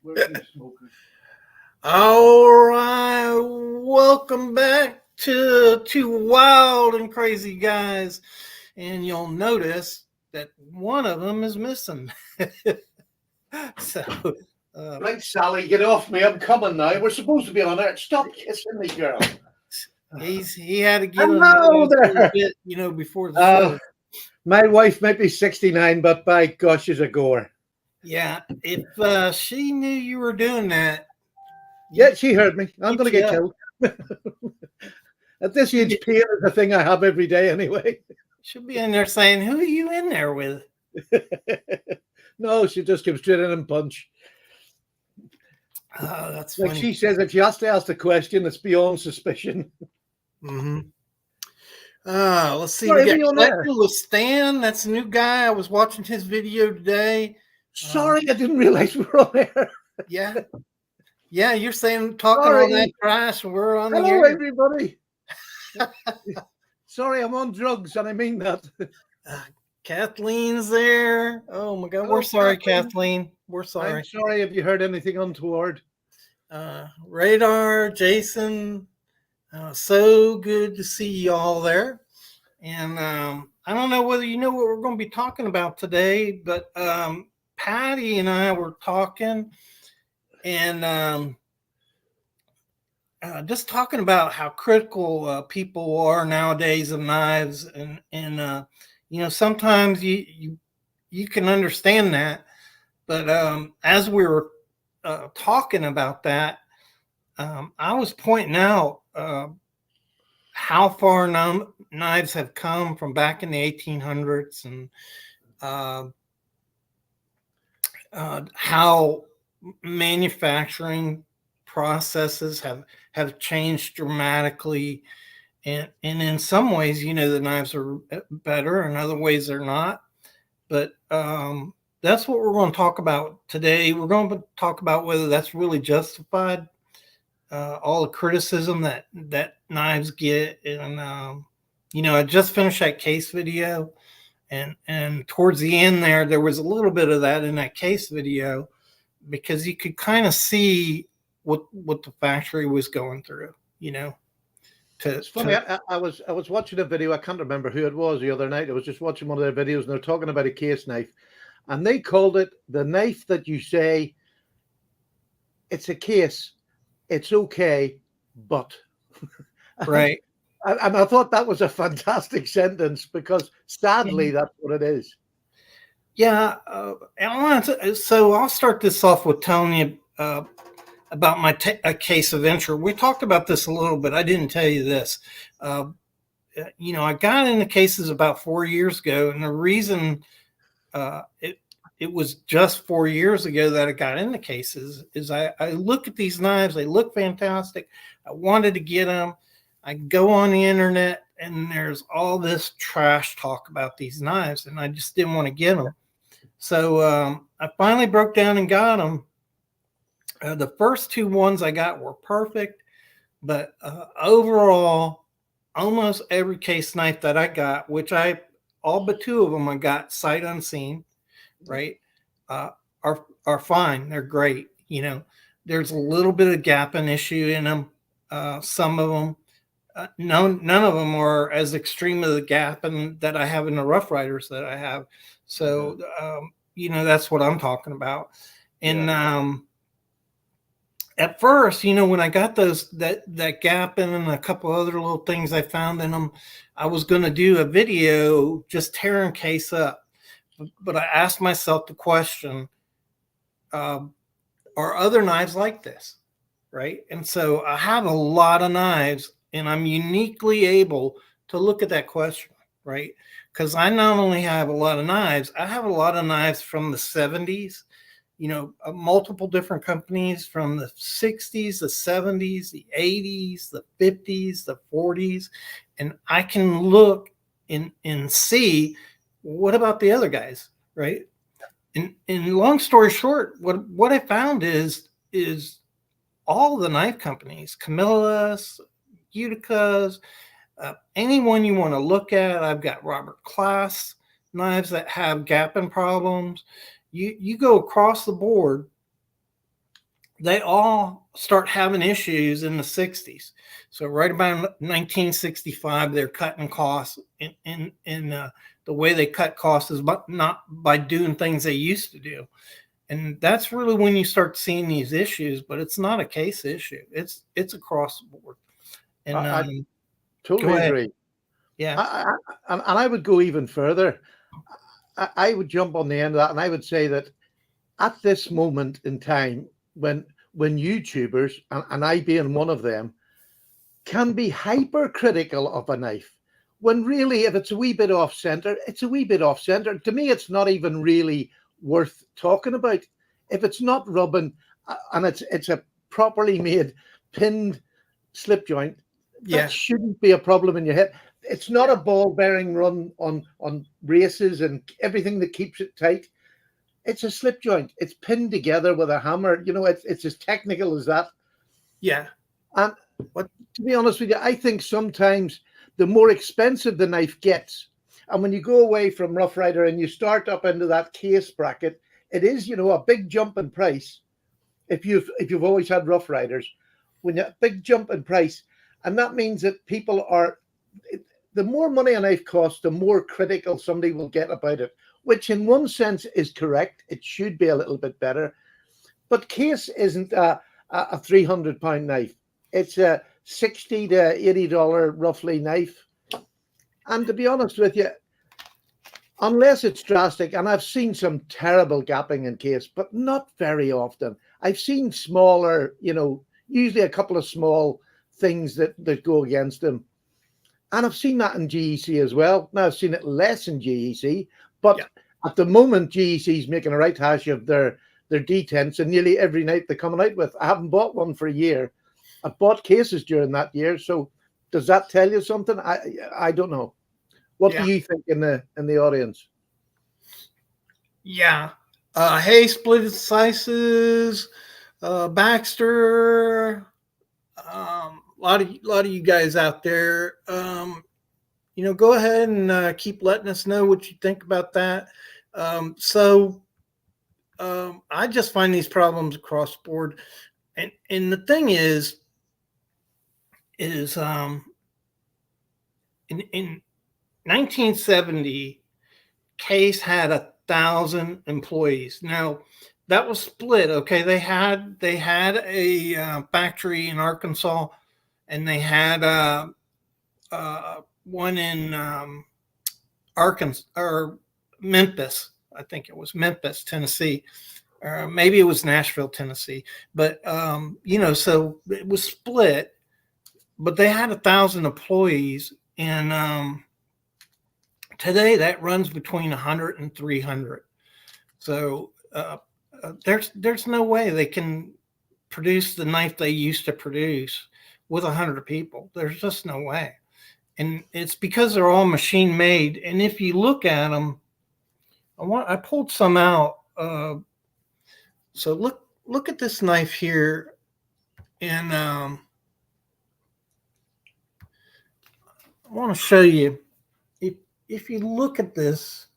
Where's my smoker? All right, welcome back to Two Wild and Crazy Guys. And you'll notice that one of them is missing. so, Right, Sally, get off me. I'm coming now. We're supposed to be on air. Stop kissing me, girl. he had to get on Hello a little there. bit, before the show. My wife might be 69, but by gosh, she's a goer. Yeah, if she knew you were doing that, Yeah, she heard me. I'm going to get yeah. killed. At this age, pain is the thing I have every day anyway. She'll be in there saying, "Who are you in there with?" No, she just comes straight in and punch. Oh, that's like funny. She says, if she has to ask the question, it's beyond suspicion. Mm-hmm. Let's see. Sorry, We got Collector with Stan. That's a new guy. I was watching his video today. Sorry, I didn't realize we were on air. Yeah. You're saying talking all that trash, and we're on the air. Hello, everybody. Sorry, I'm on drugs, and I mean that. Kathleen's there. Oh my God, we're sorry, Kathleen. We're sorry. I'm sorry if you heard anything untoward. Radar, Jason. So good to see y'all there. And I don't know whether you know what we're going to be talking about today, but Patty and I were talking and just talking about how critical people are nowadays of knives, and sometimes you can understand that, but as we were talking about that, I was pointing out how far knives have come from back in the 1800s, and how manufacturing processes have changed dramatically, and in some ways, the knives are better, and other ways they're not. But that's what we're going to talk about today. We're going to talk about whether that's really justified, all the criticism that knives get. And I just finished that case video, and towards the end there was a little bit of that in that case video, because you could kind of see what the factory was going through. It's funny. I was watching a video. I can't remember who it was the other night. I was just watching one of their videos, and they're talking about a case knife, and they called it the knife that you say, it's a case, it's okay, but right. And I thought that was a fantastic sentence, because sadly, that's what it is. Yeah. So I'll start this off with telling you about my case adventure. We talked about this a little bit. I didn't tell you this. I got into cases about 4 years ago, and the reason it was just 4 years ago that I got into cases is I look at these knives. They look fantastic. I wanted to get them. I go on the internet, and there's all this trash talk about these knives, and I just didn't want to get them. So I finally broke down and got them. The first two ones I got were perfect, but overall, almost every case knife that I got, which all but two of them I got sight unseen, right, are fine. They're great. There's a little bit of gapping issue in them. Some of them, none of them are as extreme as the gapping that I have in the Rough Riders that I have. So, that's what I'm talking about. And at first, when I got that gap in and a couple other little things I found in them, I was going to do a video just tearing case up. But I asked myself the question, are other knives like this? Right? And so I have a lot of knives, and I'm uniquely able to look at that question, right? Because I not only have a lot of knives, I have a lot of knives from the 70s, multiple different companies from the 60s, the 70s, the 80s, the 50s, the 40s. And I can look and see, what about the other guys, right? And long story short, what I found is all the knife companies, Camillus, Utica's, anyone you want to look at. I've got Robert Class knives that have gapping problems. You go across the board, they all start having issues in the 60s. So right about 1965, they're cutting costs. The way they cut costs is not by doing things they used to do. And that's really when you start seeing these issues, but it's not a case issue. It's across the board. And I go totally ahead. agree. Yeah. And I would go even further. I would jump on the end of that, and I would say that at this moment in time, when YouTubers, and I being one of them, can be hypercritical of a knife, when really, if it's a wee bit off center, it's a wee bit off center. To me, it's not even really worth talking about. If it's not rubbing, and it's a properly made pinned slip joint, Yeah. that shouldn't be a problem in your head. It's not a ball bearing run on races and everything that keeps it tight. It's a slip joint. It's pinned together with a hammer. You know, it's as technical as that. Yeah. And but to be honest with you, I think sometimes the more expensive the knife gets, and when you go away from Rough Rider and you start up into that case bracket, it is, you know, a big jump in price. If you've always had Rough Riders, when you big jump in price, and that means that people are, the more money a knife costs, the more critical somebody will get about it, which in one sense is correct. It should be a little bit better. But case isn't a £300 knife. It's a $60 to $80 roughly knife. And to be honest with you, unless it's drastic, and I've seen some terrible gapping in case, but not very often. I've seen smaller, you know, usually a couple of small things that go against them. And I've seen that in GEC as well. Now, I've seen it less in GEC, but at the moment, GEC is making a right hash of their detents and nearly every knife they're coming out with. I haven't bought one for a year. I've bought cases during that year. So does that tell you something? I don't know. What do you think in the audience? Yeah. Hey, Split Slices, Baxter, a lot of you guys out there. You know, go ahead and keep letting us know what you think about that. I just find these problems across the board, and the thing is in 1970, Case had 1,000 employees. Now that was split. Okay, they had a factory in Arkansas, and they had one in Arkansas or Memphis. I think it was Memphis, Tennessee. Maybe it was Nashville, Tennessee. But you know, so it was split. But they had 1,000 employees, and today that runs between 100 and 300. So there's no way they can produce the knife they used to produce with 100 people. There's just no way. And it's because they're all machine made. And if you look at them, I pulled some out. So look at this knife here, and I want to show you. If you look at this,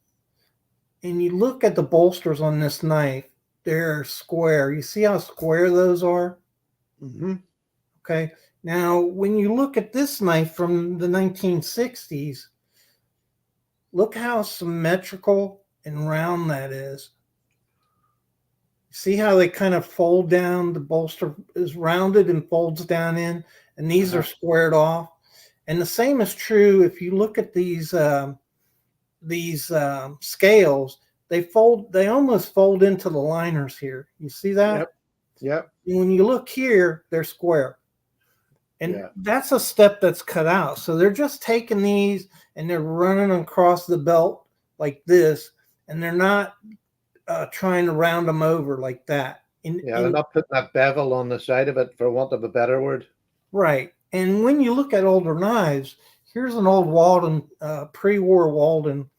and you look at the bolsters on this knife, they're square. You see how square those are? Mm-hmm. Okay. Now, when you look at this knife from the 1960s, look how symmetrical and round that is. See how they kind of fold down? The bolster is rounded and folds down in, and these are squared off. And the same is true if you look at these scales. They almost fold into the liners here. You see that? Yep. And when you look here, they're square. And that's a step that's cut out. So they're just taking these and they're running across the belt like this, and they're not trying to round them over like that. They're not putting that bevel on the side of it, for want of a better word. Right. And when you look at older knives, here's an old Walden, pre-war Walden,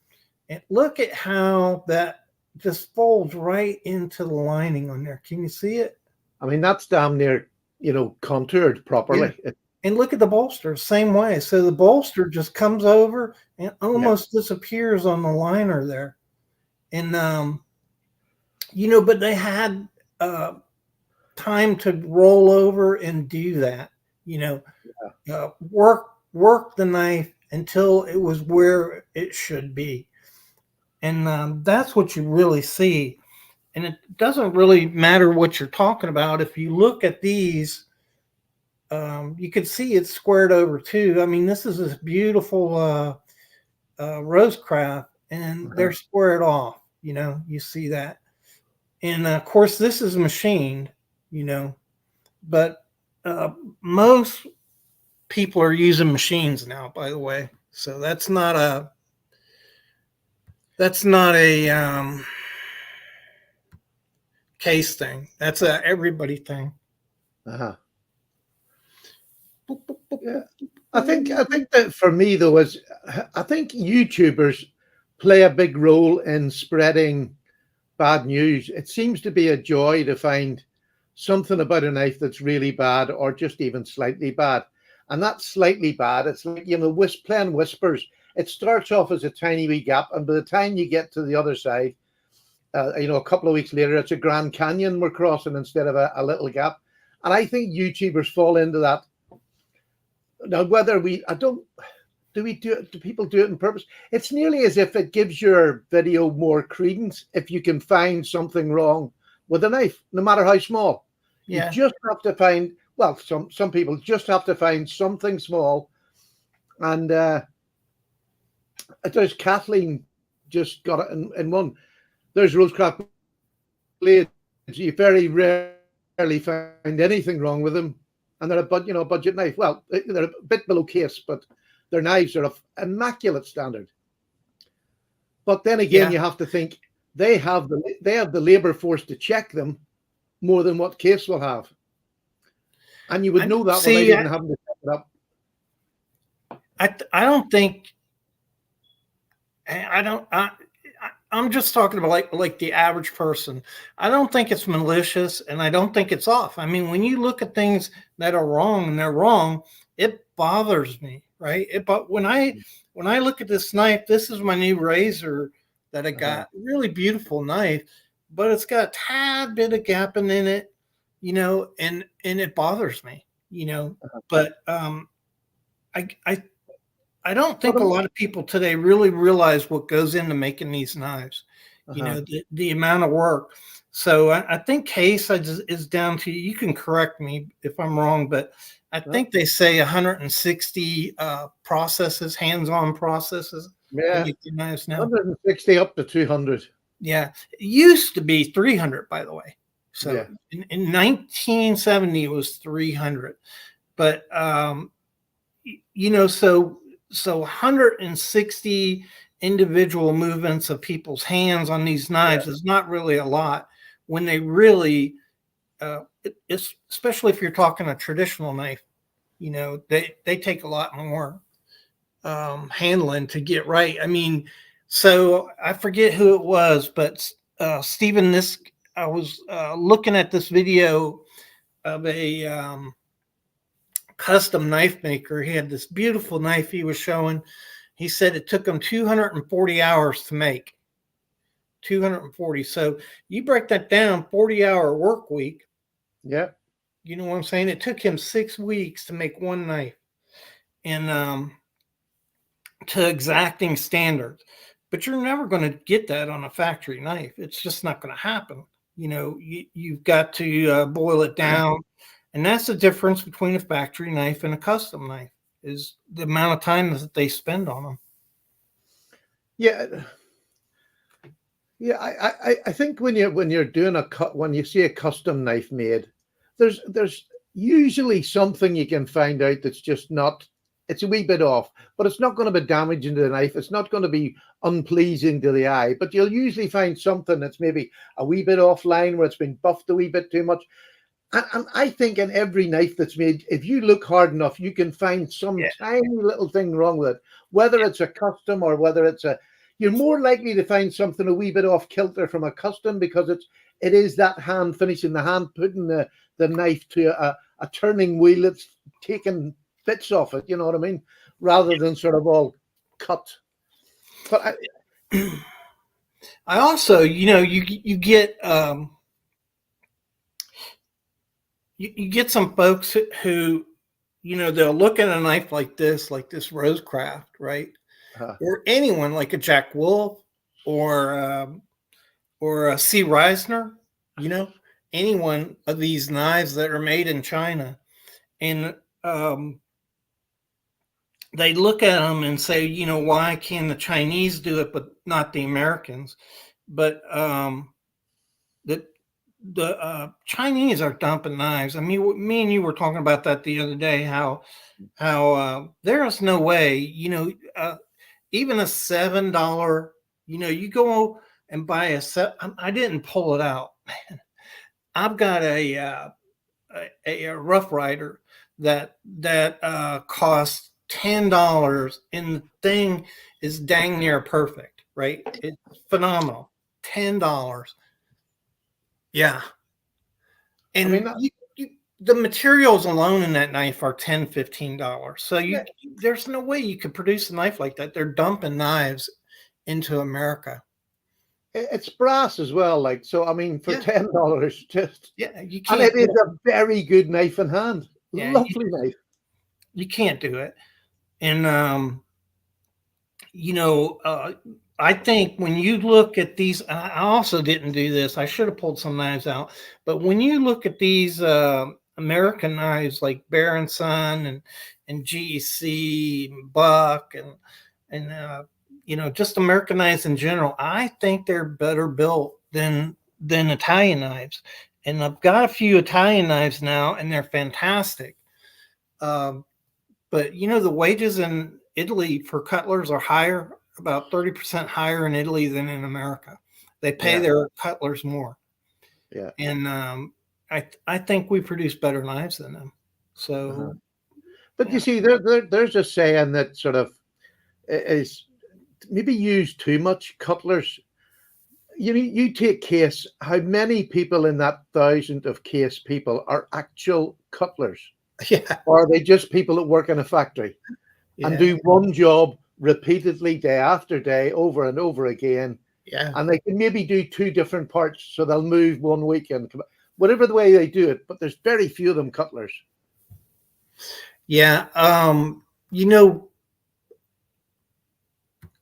and look at how that just folds right into the lining on there. Can you see it? I mean, that's damn near, you know, contoured properly. Yeah. And look at the bolster, same way. So the bolster just comes over and almost disappears on the liner there. And, you know, but they had time to roll over and do that. Work the knife until it was where it should be, and that's what you really see. And it doesn't really matter what you're talking about. If you look at these, you can see it's squared over too. I mean, this is this beautiful Rosecraft, and they're squared off. You see that. And of course, this is machined, but most people are using machines now, by the way. So that's not a case thing. That's a everybody thing. Yeah. I think that for me though is I think YouTubers play a big role in spreading bad news. It seems to be a joy to find something about a knife that's really bad or just even slightly bad. And that's slightly bad. It's like, playing whispers. It starts off as a tiny wee gap, and by the time you get to the other side, a couple of weeks later, it's a Grand Canyon we're crossing instead of a little gap. And I think YouTubers fall into that. Now, whether do people do it on purpose? It's nearly as if it gives your video more credence if you can find something wrong with a knife, no matter how small. You just have to find, well, some people just have to find something small. And there's Kathleen just got it in one. There's Rosecraft blades. You very rarely find anything wrong with them. And they're a budget knife. Well, they're a bit below case, but their knives are of immaculate standard. But then again, you have to think they have the labor force to check them more than what case will have. And you would know that without even having to check it up. I don't think. I'm just talking about like the average person. I don't think it's malicious, and I don't think it's off. I mean, when you look at things that are wrong and they're wrong, it bothers me, right? But when I look at this knife, this is my new razor that I got. Really beautiful knife, but it's got a tad bit of gapping in it, and it bothers me, But I don't think a lot of people today really realize what goes into making these knives, the amount of work. So I think case is down to, you can correct me if I'm wrong, but I think they say 160 processes, hands-on processes. Yeah, knives now. 160 up to 200. Yeah, it used to be 300, by the way. So in 1970 it was 300, but so 160 individual movements of people's hands on these knives is not really a lot when they really, it's, especially if you're talking a traditional knife, they take a lot more handling to get right. I mean, so I forget who it was, but Stephen, I was looking at this video of a custom knife maker. He had this beautiful knife he was showing. He said it took him 240 hours to make. 240. So you break that down, 40-hour work week. Yeah. You know what I'm saying? It took him 6 weeks to make one knife, and to exacting standards. But you're never going to get that on a factory knife. It's just not going to happen. You've got to boil it down. And that's the difference between a factory knife and a custom knife, is the amount of time that they spend on them. Yeah. Yeah, I think when you're doing when you see a custom knife made, there's usually something you can find out that's just not, it's a wee bit off, but it's not going to be damaging to the knife. It's not going to be unpleasing to the eye, but you'll usually find something that's maybe a wee bit offline, where it's been buffed a wee bit too much. And I think in every knife that's made, if you look hard enough, you can find some tiny little thing wrong with it, whether it's a custom or whether it's you're more likely to find something a wee bit off kilter from a custom, because it is that hand finishing, the hand putting the knife to a turning wheel that's taking bits off it, you know what I mean, rather than sort of all cut. But I also, you get you get some folks who, they'll look at a knife like this Rosecraft, right? Or anyone like a Jack Wolf or a C. Reisner, any one of these knives that are made in China. And they look at them and say, why can the Chinese do it, but not the Americans? But the Chinese are dumping knives. I mean, me and you were talking about that the other day, how there is no way, even a $7, you go and buy I didn't pull it out. I've got a Rough Rider that costs $10, and the thing is dang near perfect, right? It's phenomenal. $10. Yeah. And I mean, the materials alone in that knife are $10, $15. So there's no way you could produce a knife like that. They're dumping knives into America. It's brass as well, like, so. I mean, for $10, just you can't. And it is a very good knife in hand. Lovely knife. You can't do it, and I think when you look at these, I also didn't do this. I should have pulled some knives out, but when you look at these American knives like Bear & Son and GEC and Buck and just American knives in general, I think they're better built than Italian knives. And I've got a few Italian knives now, and they're fantastic. But the wages in Italy for cutlers are higher, about 30% higher in Italy than in America. They pay their cutlers more. Yeah. And I think we produce better knives than them. So, but you see, there's a saying that sort of is maybe used too much. Cutlers, you take Case. How many people in that 1,000 of Case people are actual cutlers? Yeah. Or are they just people that work in a factory and do one job repeatedly, day after day, over and over again? Yeah. And they can maybe do 2 different parts, so they'll move one weekend, whatever the way they do it. But there's very few of them cutlers. Yeah.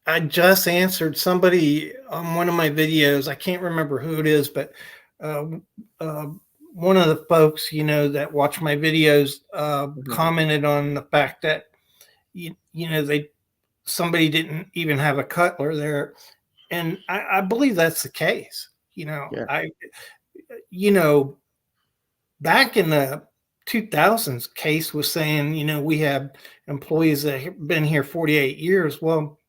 I just answered somebody on one of my videos. I can't remember who it is, but one of the folks, that watch my videos commented on the fact that, somebody didn't even have a cutler there. And I believe that's the case. Back in the 2000s, Case was saying, we have employees that have been here 48 years. Well,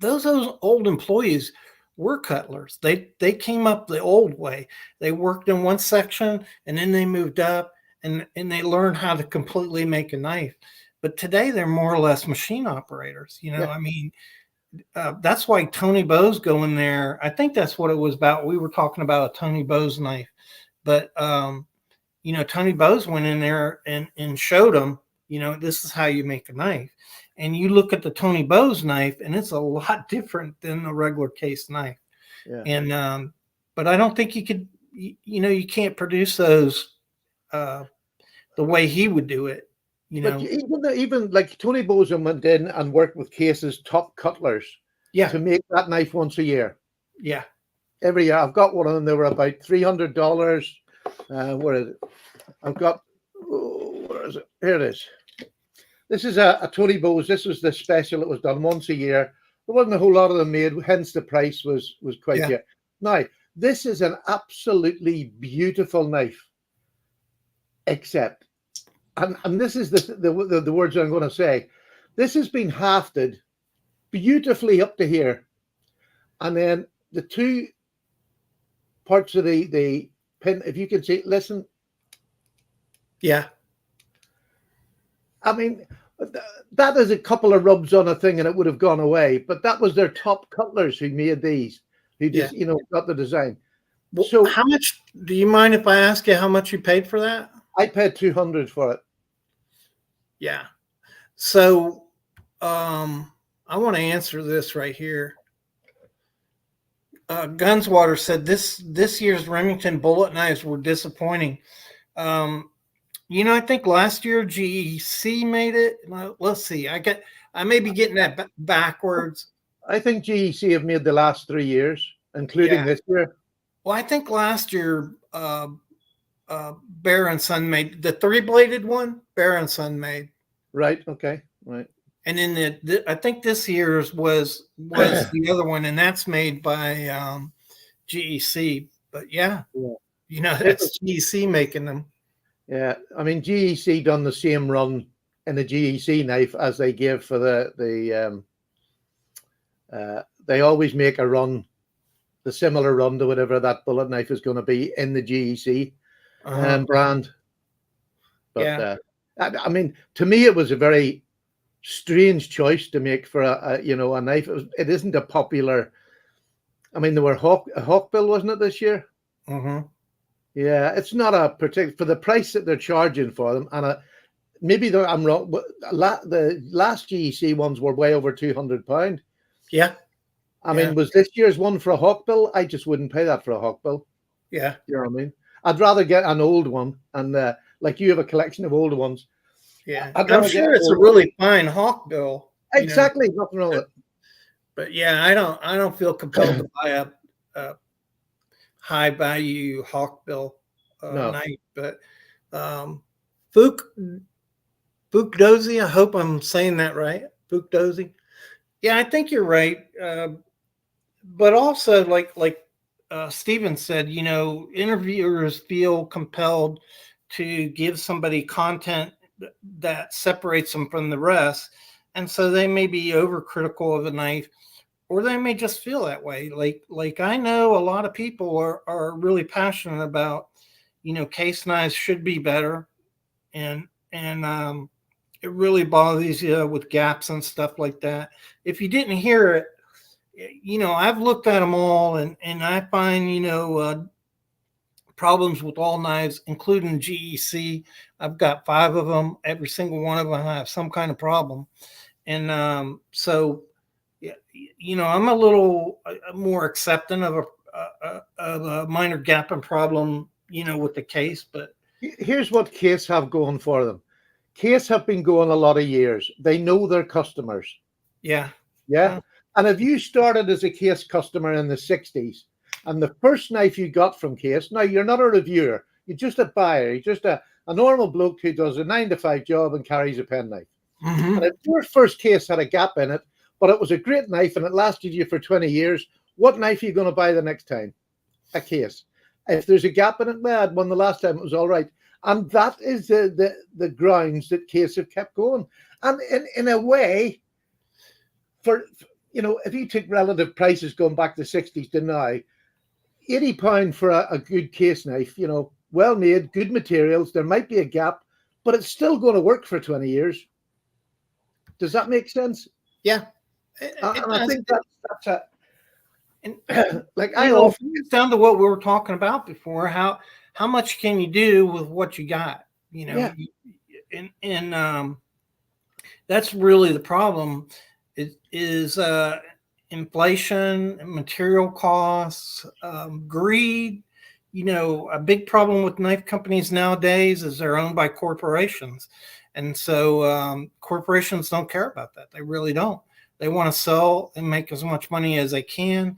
those old employees were cutlers. They came up the old way. They worked in one section and then they moved up and they learned how to completely make a knife. But today they're more or less machine operators. I mean, that's why Tony Bowes go in there. I think that's what it was about. We were talking about a Tony Bowes knife, but Tony Bowes went in there and showed them, this is how you make a knife. And you look at the Tony Bowes knife, and it's a lot different than a regular Case knife. Yeah. And but I don't think you could, you can't produce those the way he would do it. But even like Tony Bowes went in and worked with Case's top cutlers to make that knife once a year. Yeah. Every year. I've got one of them. They were about $300. Where is it? I've got, where is it? Here it is. This is a Tony Bowes. This was the special. It was done once a year. There wasn't a whole lot of them made, hence the price was quite good. Now, this is an absolutely beautiful knife, except, and this is the words I'm going to say. This has been hafted beautifully up to here, and then the 2 parts of the pin, if you can see, listen. Yeah. I mean, that is a couple of rubs on a thing and it would have gone away. But that was their top cutlers who made these, who just, got the design. Well, so how much, do you mind if I ask you how much you paid for that? I paid $200 for it. Yeah. So I want to answer this right here. Gunswater said this year's Remington bullet knives were disappointing. I think last year GEC made it. Let's see. I may be getting that backwards. I think GEC have made the last 3 years, including this year. Well, I think last year Bear and Son made the 3-bladed one. Bear and Son made. Right. Okay. Right. And then I think this year's was the other one, and that's made by GEC. But that's GEC making them. Yeah, I mean GEC done the same run in the GEC knife as they give for they always make a run, the similar run to whatever that bullet knife is going to be in the GEC brand. But I mean, to me, it was a very strange choice to make for a knife. It isn't a popular. I mean, there were Hawkbill, wasn't it, this year? Mm-hmm. Yeah, it's not a particular for the price that they're charging for them, and maybe I'm wrong. But the last GEC ones were way over £200. Yeah, I mean, was this year's one for a Hawkbill? I just wouldn't pay that for a Hawkbill. Yeah, you know what I mean. I'd rather get an old one, and like you have a collection of older ones. Yeah, I'm sure it's a really fine Hawkbill. Exactly, nothing wrong with it. But yeah, I don't feel compelled to buy a high value Hawkbill knife. But Dozy, I hope I'm saying that right. Dozy. Yeah, I think you're right. But also, like Steven said, interviewers feel compelled to give somebody content that separates them from the rest, and so they may be overcritical of a knife, or they may just feel that way. Like I know a lot of people are really passionate about, case knives should be better, and it really bothers you with gaps and stuff like that. If you didn't hear it, I've looked at them all, and I find, problems with all knives, including GEC. I've got 5 of them. Every single one of them have some kind of problem. And so, I'm a little more accepting of a minor gap and problem, with the case. But here's what Case have going for them. Case have been going a lot of years. They know their customers. Yeah. And if you started as a Case customer in the 60s, and the first knife you got from Case, now you're not a reviewer, you're just a buyer, you're just a normal bloke who does a 9-to-5 job and carries a penknife. Mm-hmm. And if your first Case had a gap in it, but it was a great knife and it lasted you for 20 years, what knife are you going to buy the next time? A Case. If there's a gap in it, well, I had one the last time, it was all right. And that is the grounds that Case have kept going. And in a way, if you take relative prices going back to the 60s to now, £80 for a good Case knife, well made, good materials. There might be a gap, but it's still going to work for 20 years. Does that make sense? Yeah. And I think that's a. It's down to what we were talking about before. How much can you do with what you got? And that's really the problem. Is inflation, material costs, greed. A big problem with knife companies nowadays is they're owned by corporations, and so corporations don't care about that. They really don't. They want to sell and make as much money as they can.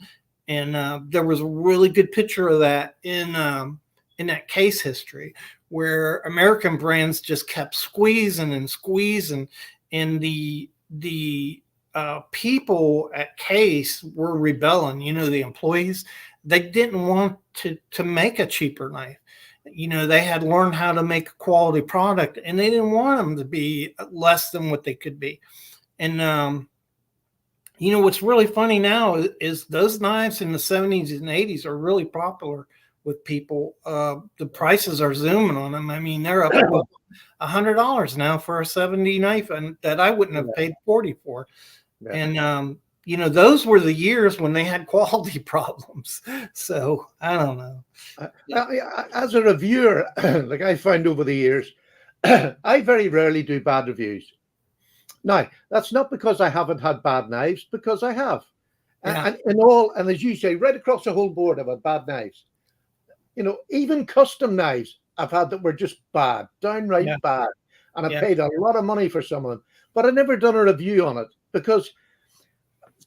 And there was a really good picture of that in that Case history, where American brands just kept squeezing, and the people at Case were rebelling. The employees, they didn't want to make a cheaper knife. They had learned how to make a quality product, and they didn't want them to be less than what they could be. And what's really funny now is those knives in the 70s and 80s are really popular with people. The prices are zooming on them. I mean, they're up about $100 now for a 70 knife, and that I wouldn't have paid $40 for. Yeah. And those were the years when they had quality problems. So I don't know. As a reviewer, like I found over the years, I very rarely do bad reviews. Now, that's not because I haven't had bad knives, because I have. Yeah. And as you say, right across the whole board, I've had bad knives. Even custom knives, I've had that were just bad, downright Yeah. bad. And I Yeah. paid a lot of money for some of them, but I never done a review on it because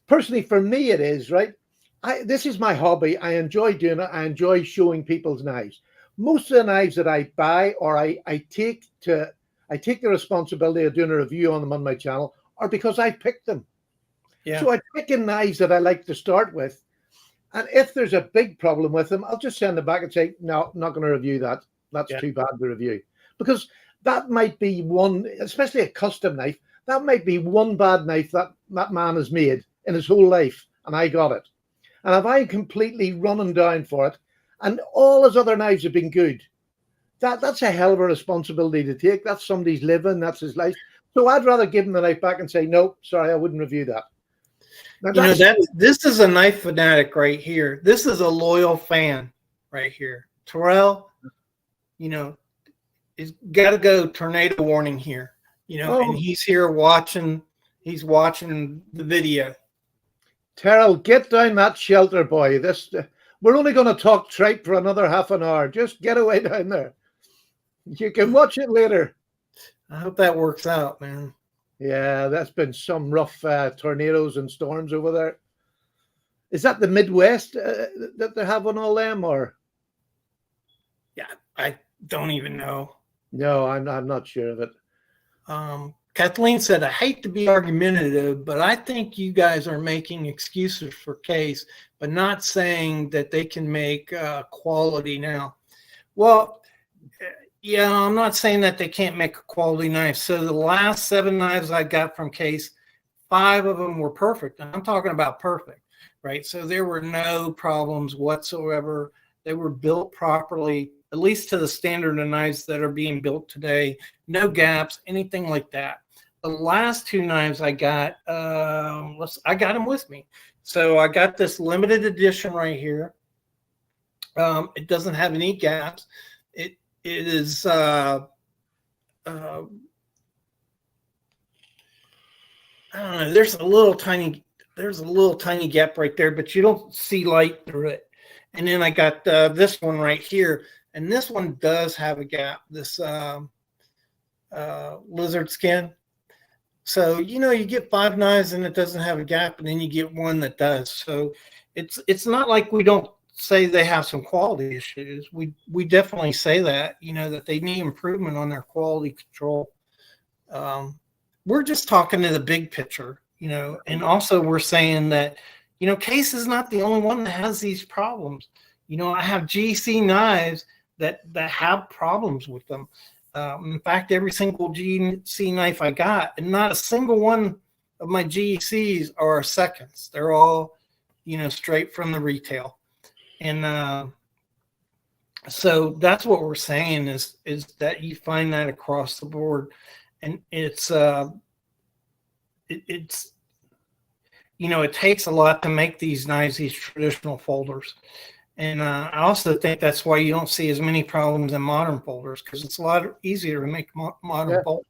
personally for me it is, right? This is my hobby. I enjoy doing it. I enjoy showing people's knives. Most of the knives that I buy or I take the responsibility of doing a review on them on my channel are because I picked them. Yeah. So I pick in knives that I like to start with. And if there's a big problem with them, I'll just send them back and say, no, I'm not going to review that. That's too bad to review. Because that might be one, especially a custom knife, that might be one bad knife that that man has made in his whole life. And I got it. And if I completely run him down for it, and all his other knives have been good, that's a hell of a responsibility to take. That's somebody's living, that's his life. So I'd rather give him the knife back and say, no, sorry, I wouldn't review that. Now, this is a knife fanatic right here. This is a loyal fan right here. Terrell, he's got to go tornado warning here, and he's here watching. He's watching the video. Terrell, get down that shelter, boy. We're only going to talk tripe for another half an hour. Just get away down there. You can watch it later. I hope that works out, man. Yeah, that's been some rough tornadoes and storms over there. Is that the Midwest that they're having all them, or? Yeah, I don't even know. No, I'm not sure of it. Kathleen said, I hate to be argumentative, but I think you guys are making excuses for Case, but not saying that they can make quality now. Well, yeah, I'm not saying that they can't make a quality knife. So the last 7 knives I got from Case, 5 of them were perfect. And I'm talking about perfect, right? So there were no problems whatsoever. They were built properly, at least to the standard of knives that are being built today. No gaps, anything like that. The last 2 knives I got, I got them with me. So I got this limited edition right here. It doesn't have any gaps. It is I don't know, there's a little tiny gap right there, but you don't see light through it. And then I got this one right here, and this one does have a gap, this lizard skin. So you get 5 knives and it doesn't have a gap, and then you get one that does. So it's not like we don't say they have some quality issues. We definitely say that, that they need improvement on their quality control. We're just talking to the big picture, and also we're saying that, Case is not the only one that has these problems. I have GC knives that have problems with them. In fact, every single GC knife I got, and not a single one of my GCs are seconds. They're all, straight from the retail. And so that's what we're saying is that you find that across the board, and it takes a lot to make these knives, these traditional folders. And I also think that's why you don't see as many problems in modern folders, because it's a lot easier to make modern folders.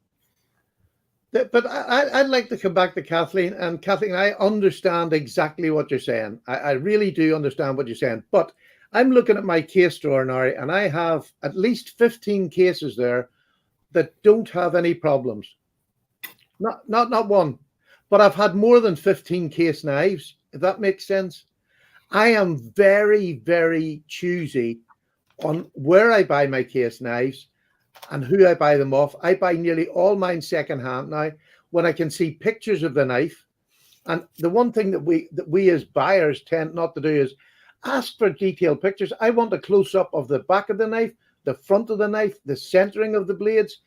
But I'd like to come back to Kathleen. And Kathleen, I understand exactly what you're saying. I really do understand what you're saying. But I'm looking at my case drawer now, and I have at least 15 cases there that don't have any problems. Not one. But I've had more than 15 case knives, if that makes sense. I am very, very choosy on where I buy my case knives and who I buy them off. I buy nearly all mine secondhand now when I can see pictures of the knife. And the one thing that we as buyers tend not to do is ask for detailed pictures. I want a close-up of the back of the knife, the front of the knife, the centering of the blades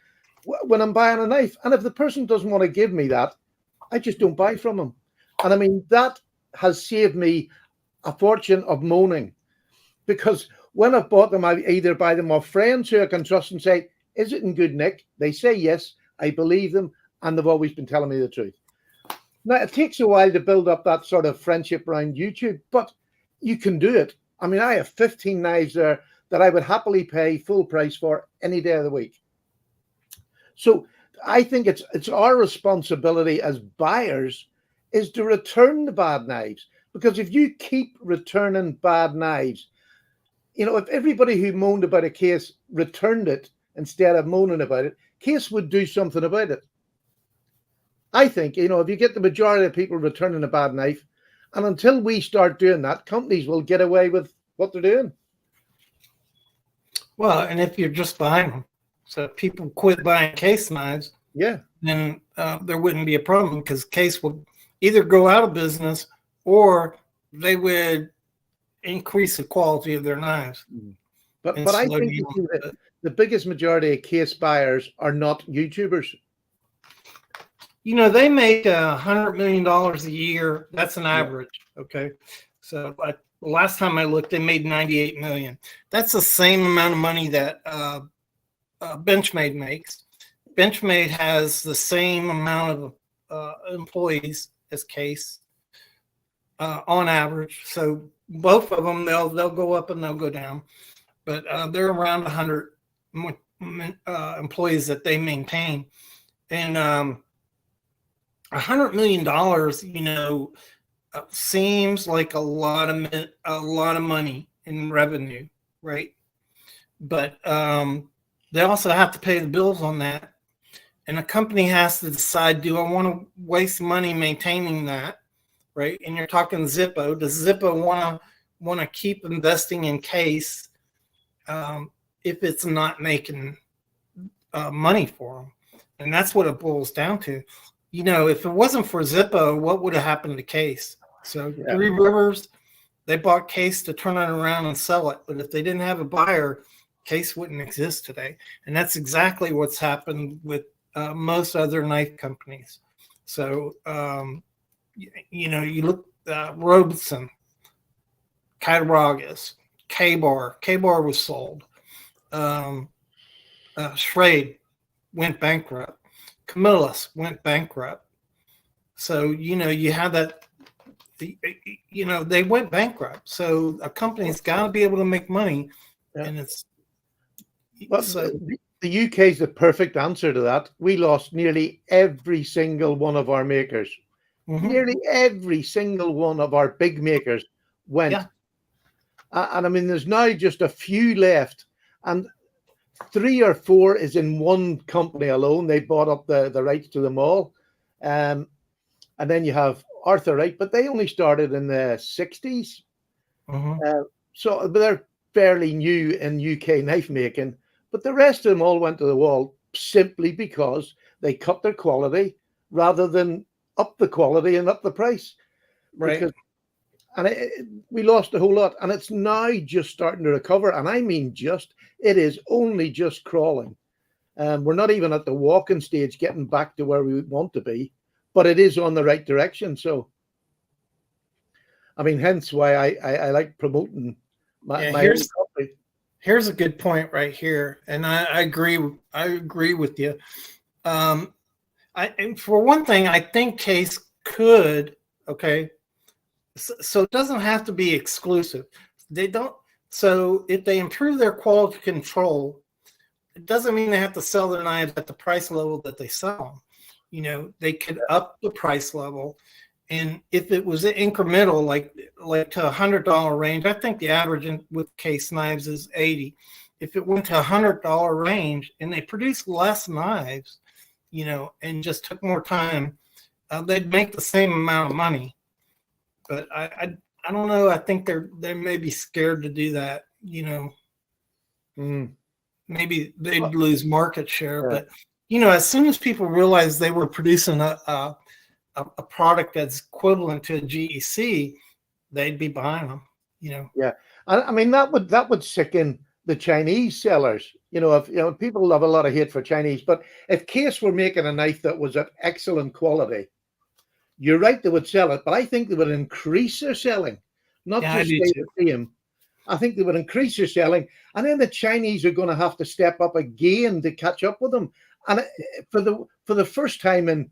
when I'm buying a knife. And if the person doesn't want to give me that, I just don't buy from them. And I mean, that has saved me a fortune of moaning, because when I've bought them, I either buy them off friends who I can trust and say, is it in good nick? They say yes, I believe them, and they've always been telling me the truth. Now, it takes a while to build up that sort of friendship around YouTube, but you can do it. I mean, I have 15 knives there that I would happily pay full price for any day of the week. So I think it's our responsibility as buyers is to return the bad knives, because if you keep returning bad knives, if everybody who moaned about a case returned it instead of moaning about it, Case would do something about it. I think, if you get the majority of people returning a bad knife, and until we start doing that, companies will get away with what they're doing. Well, and if you're just buying them, so if people quit buying Case knives, yeah, then there wouldn't be a problem, because Case would either go out of business or they would increase the quality of their knives. But I think the biggest majority of Case buyers are not YouTubers. They make $100 million a year. That's an average. Okay. So last time I looked, they made 98 million. That's the same amount of money that Benchmade makes. Benchmade has the same amount of employees as Case on average. So both of them, they'll go up and they'll go down, but they're around 100 employees that they maintain. And $100 million, seems like a lot of money in revenue, right? But they also have to pay the bills on that, and a company has to decide: do I want to waste money maintaining that, right? And you're talking Zippo. Does Zippo want to keep investing in Case if it's not making money for them? And that's what it boils down to. If it wasn't for Zippo, what would have happened to Case? So Three Rivers, they bought Case to turn it around and sell it. But if they didn't have a buyer, Case wouldn't exist today. And that's exactly what's happened with most other knife companies. So, you look at Robeson, Cattaraugus, K-Bar. K-Bar was sold. Schrade went bankrupt. Camillus went bankrupt. So, you have that, they went bankrupt. So a company's got to be able to make money. Yeah. And it's... Well, so the UK is the perfect answer to that. We lost nearly every single one of our makers. Mm-hmm. Nearly every single one of our big makers went. Yeah. And I mean, there's now just a few left. And 3 or 4 is in one company alone. They bought up the rights to them all. And then you have Arthur Wright, but they only started in the 60s. Mm-hmm. So they're fairly new in UK knife making. But the rest of them all went to the wall simply because they cut their quality rather than up the quality and up the price. Right. We lost a whole lot, and it's now just starting to recover. And I mean it is only just crawling. We're not even at the walking stage, getting back to where we want to be, but it is on the right direction. So, I mean, hence why I like promoting my company. Here's a good point right here, and I agree with you. And for one thing, I think Case could, okay. So it doesn't have to be exclusive. They don't. So if they improve their quality control, it doesn't mean they have to sell their knives at the price level that they sell them. They could up the price level, and if it was incremental, like to $100 range, I think the average with Case knives is $80. If it went to $100 range and they produced less knives, and just took more time, they'd make the same amount of money. But I don't know. I think they may be scared to do that. Maybe they'd lose market share. Yeah. But as soon as people realized they were producing a product that's equivalent to a GEC, they'd be buying them. Yeah, I mean that would sicken the Chinese sellers. If people have a lot of hate for Chinese, but if Case were making a knife that was of excellent quality, you're right, they would sell it, but I think they would increase their selling, not just stay the same. I think they would increase their selling, and then the Chinese are going to have to step up again to catch up with them. And for the first time in,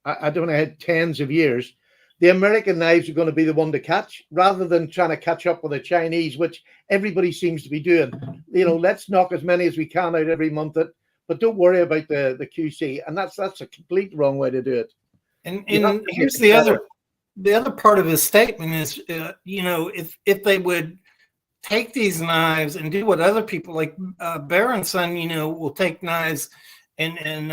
I don't know, tens of years, the American knives are going to be the one to catch, rather than trying to catch up with the Chinese, which everybody seems to be doing. Let's knock as many as we can out every month, but don't worry about the QC, and that's a complete wrong way to do it. And here's the other part of his statement is, if they would take these knives and do what other people like Bear and Son, will take knives and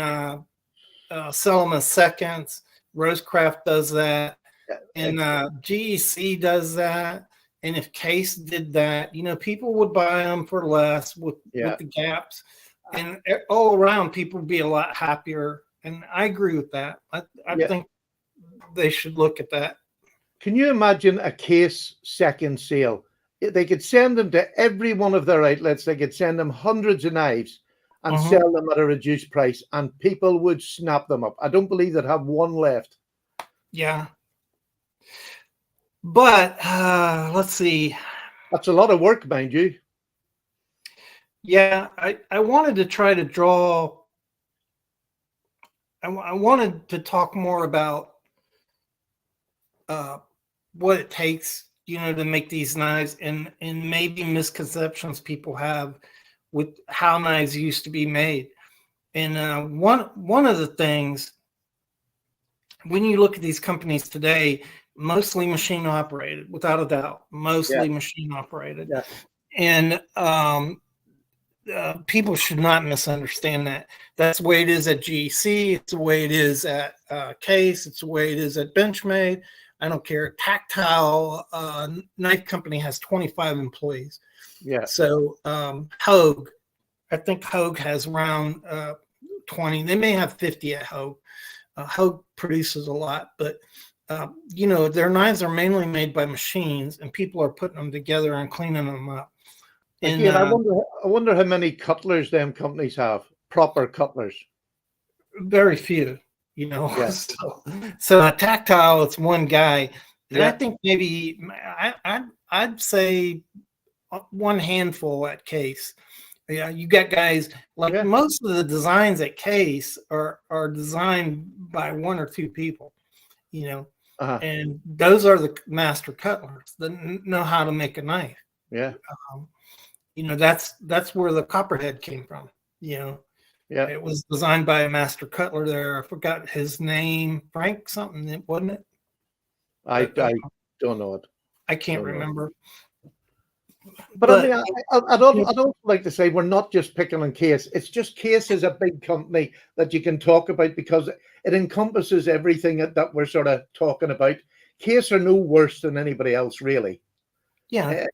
sell them as seconds. Rosecraft does that, and GEC does that. And if Case did that, people would buy them for less with the gaps, and all around people would be a lot happier. And I agree with that. I think they should look at that. Can you imagine a Case second sale? They could send them to every one of their outlets. They could send them hundreds of knives and sell them at a reduced price, and people would snap them up. I don't believe they'd have one left. Yeah. But let's see. That's a lot of work, mind you. Yeah, I wanted to try to draw. I wanted to talk more about what it takes, to make these knives, and maybe misconceptions people have with how knives used to be made. And one of the things, when you look at these companies today, mostly machine operated, without a doubt, mostly machine operated. Yeah. And people should not misunderstand that. That's the way it is at GEC. It's the way it is at Case. It's the way it is at Benchmade. I don't care. Tactile Knife Company has 25 employees. Yeah. So Hogue, I think Hogue has around 20. They may have 50 at Hogue. Hogue produces a lot, but their knives are mainly made by machines, and people are putting them together and cleaning them up. And again, I wonder how many cutlers them companies have, proper cutlers. Very few, So at Tactile, it's one guy, and I think maybe I'd say one handful at Case. Yeah, you got guys like most of the designs at Case are designed by one or two people, and those are the master cutlers that know how to make a knife. Yeah. That's where the Copperhead came from. It was designed by a master cutler there. I forgot his name, Frank something, wasn't it? I don't know it. I can't remember. But I mean, I don't like to say we're not just picking on Case. It's just Case is a big company that you can talk about because it encompasses everything that we're sort of talking about. Case are no worse than anybody else, really. Yeah.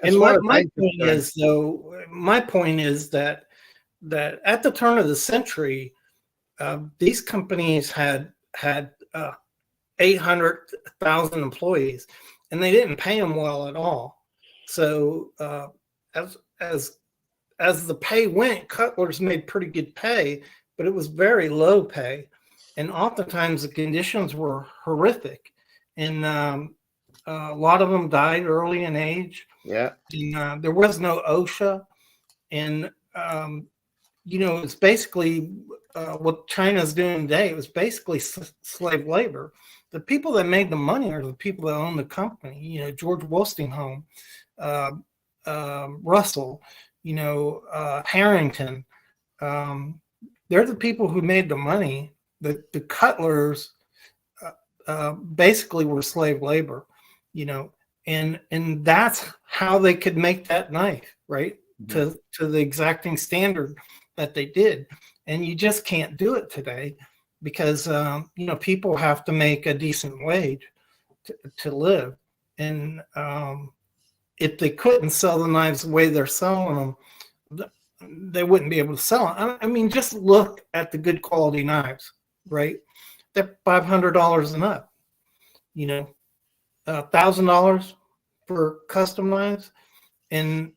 And my point is that at the turn of the century, these companies had 800,000 employees, and they didn't pay them well at all. So as the pay went, cutlers made pretty good pay, but it was very low pay, and oftentimes the conditions were horrific, and a lot of them died early in age. Yeah, and there was no OSHA, and it's basically what China's doing today. It was basically slave labor. The people that made the money are the people that own the company. George Wolstingholme, Russell, Harrington. They're the people who made the money. The cutlers basically were slave labor, and that's how they could make that knife, right? Mm-hmm. To the exacting standard that they did. And you just can't do it today because, people have to make a decent wage to live. And if they couldn't sell the knives the way they're selling them, they wouldn't be able to sell them. I mean, just look at the good quality knives, right? They're $500 and up, $1,000 for custom knives. And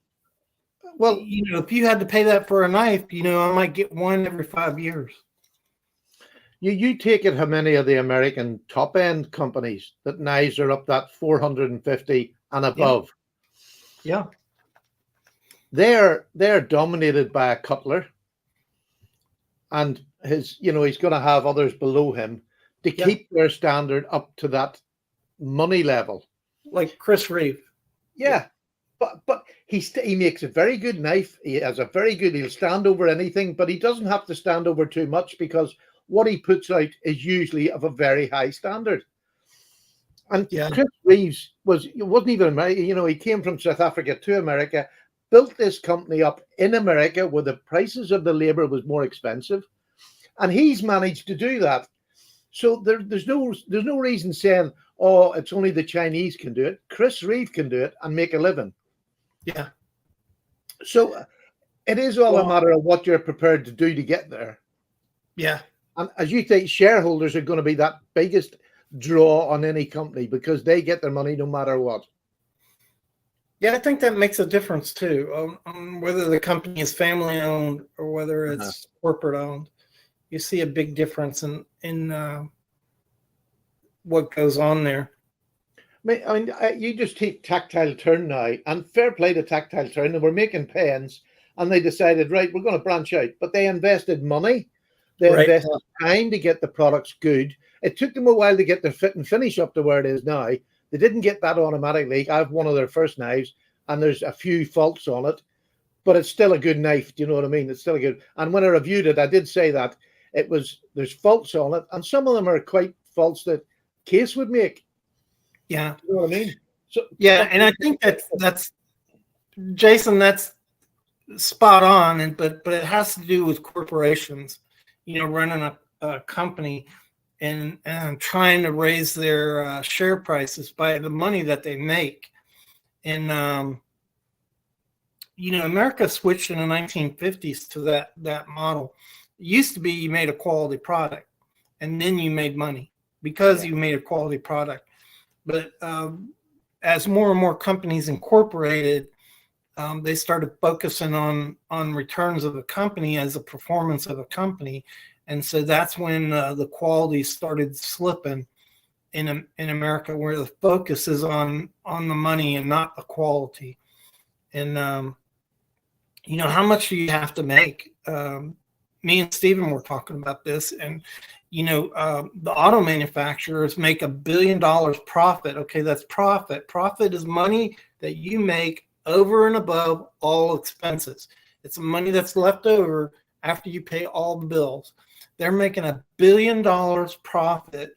well, if you had to pay that for a knife, I might get one every 5 years. You take it how many of the American top end companies that knives are up that 450 and above. Yeah. They're dominated by a cutler, and he's going to have others below him to keep their standard up to that money level. Like Chris Reeve. Yeah. But he makes a very good knife. He'll stand over anything, but he doesn't have to stand over too much because what he puts out is usually of a very high standard. And Yeah. Chris Reeves wasn't even American. You know, he came from South Africa to America, built this company up in America where the prices of the labor was more expensive, and he's managed to do that. So there's no reason saying, oh, it's only the Chinese can do it. Chris Reeve can do it and make a living. Yeah. So it is all a matter of what you're prepared to do to get there. Yeah. And as you think, shareholders are going to be that biggest draw on any company because they get their money no matter what. Yeah, I think that makes a difference too, on whether the company is family owned or whether it's corporate owned. You see a big difference in what goes on there. I mean, you just take Tactile Turn now, and fair play to Tactile Turn, and we're making pens, and they decided, right, we're going to branch out, but they invested money, they invested time to get the products good. It took them a while to get their fit and finish up to where it is now. They didn't get that automatically. I have one of their first knives, and there's a few faults on it, but it's still a good knife. Do you know what I mean? It's still a good. And when I reviewed it, I did say that there's faults on it, and some of them are quite faults that Case would make. Yeah. You know what I mean? So yeah, and I think that's Jason, that's spot on, but it has to do with corporations, you know, running a company and trying to raise their share prices by the money that they make. And you know, America switched in the 1950s to that model. It used to be you made a quality product and then you made money because you made a quality product. But as more and more companies incorporated, they started focusing on returns of the company as a performance of a company. And so that's when the quality started slipping in America, where the focus is on the money and not the quality. And you know, how much do you have to make? Me and Stephen were talking about this, and you know, the auto manufacturers make $1 billion profit. Okay, that's profit. Profit is money that you make over and above all expenses. It's money that's left over after you pay all the bills. They're making $1 billion profit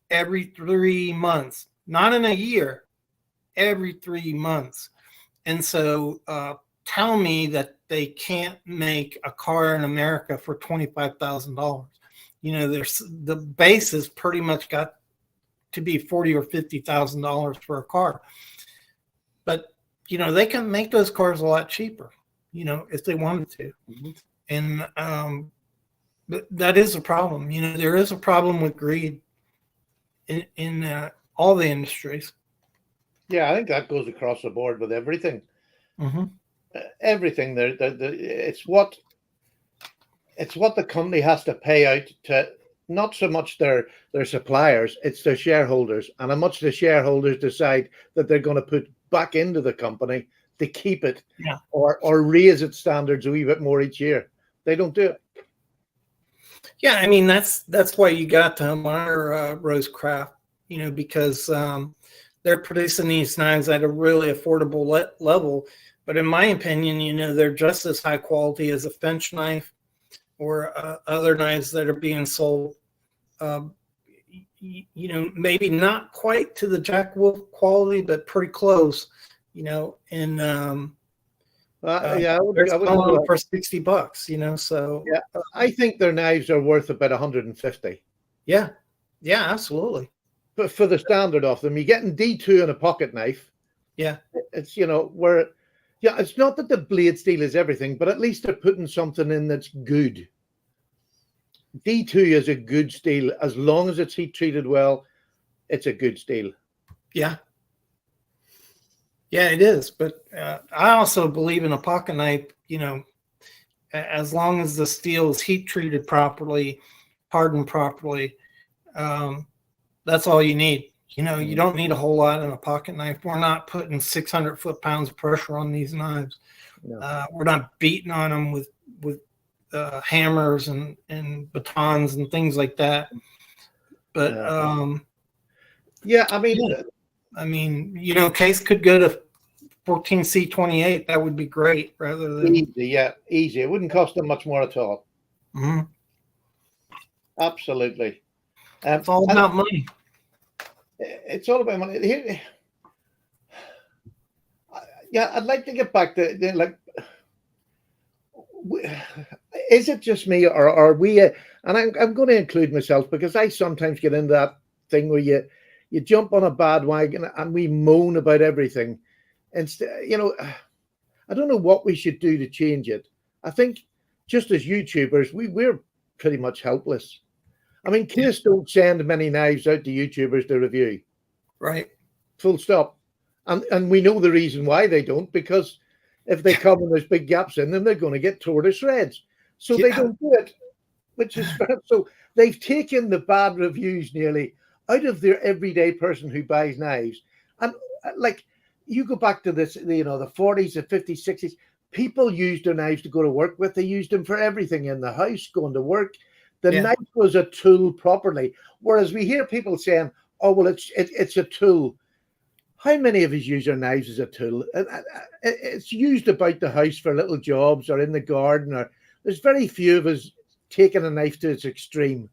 every 3 months, not in a year, every 3 months. And so tell me that they can't make a car in America for $25,000. You know, the base has pretty much got to be $40,000 or $50,000 for a car. But you know, they can make those cars a lot cheaper, you know, if they wanted to. And but that is a problem. You know, there is a problem with greed in all the industries. Yeah, I think that goes across the board with everything. Everything there. It's what the company has to pay out to, not so much their suppliers, it's their shareholders, and how much the shareholders decide that they're going to put back into the company to keep it, or raise its standards a wee bit more each year. They don't do it. Yeah, I mean, that's why you got to admire Rosecraft, you know, because they're producing these knives at a really affordable level. But in my opinion, you know, they're just as high quality as a Finch knife or other knives that are being sold. You know, maybe not quite to the Jack Wolf quality, but pretty close. You know, and yeah, I would they're selling them for $60. You know, so yeah, I think their knives are worth about 150. Yeah, absolutely. But for the standard of them, you're getting D2 in a pocket knife. Yeah, it's, you know, where, yeah, it's not that the blade steel is everything, but at least they're putting something in that's good. D2 is a good steel. As long as it's heat treated well, it's a good steel. Yeah, it is. But I also believe in a pocket knife, you know, as long as the steel is heat treated properly, hardened properly, that's all you need. You know, you don't need a whole lot in a pocket knife. We're not putting 600 foot-pounds of pressure on these knives. No. We're not beating on them with hammers and batons and things like that. But yeah, I mean, you know, Case could go to 14C28. That would be great, rather than easy. Yeah, easy. It wouldn't cost them much more at all. Absolutely. It's all about money. It's all about money. Here, yeah, I'd like to get back to like, is it just me, or are we? And I'm going to include myself because I sometimes get into that thing where you jump on a bad wagon and we moan about everything. Instead, I don't know what we should do to change it. I think just as YouTubers, we're pretty much helpless. I mean, Case don't send many knives out to YouTubers to review. Right. Full stop. And we know the reason why they don't, because if they come and there's big gaps in them, they're going to get torn to shreds. So they don't do it, which is fair. So they've taken the bad reviews nearly out of their everyday person who buys knives. And like, you go back to this, the 40s, the 50s, 60s, people used their knives to go to work with. They used them for everything in the house, going to work. The knife was a tool properly. Whereas we hear people saying, oh, well, it's a tool. How many of us use our knives as a tool? It's used about the house for little jobs or in the garden. Or there's very few of us taking a knife to its extreme.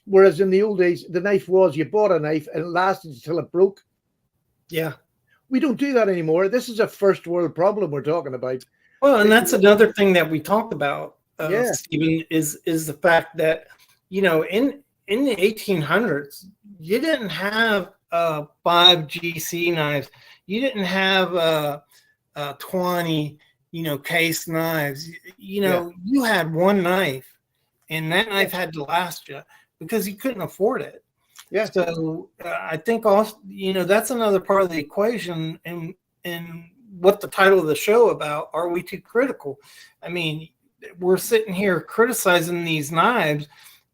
Whereas in the old days, the knife was, you bought a knife and it lasted until it broke. Yeah. We don't do that anymore. This is a first world problem we're talking about. Well, and that's another thing that we talked about, Yeah. Stephen, is the fact that, in the 1800s, you didn't have 5 GC knives. You didn't have 20, case knives. You had one knife, and that knife had to last you because you couldn't afford it. Yeah. So I think also, that's another part of the equation, and what the title of the show about, are we too critical? I mean, we're sitting here criticizing these knives,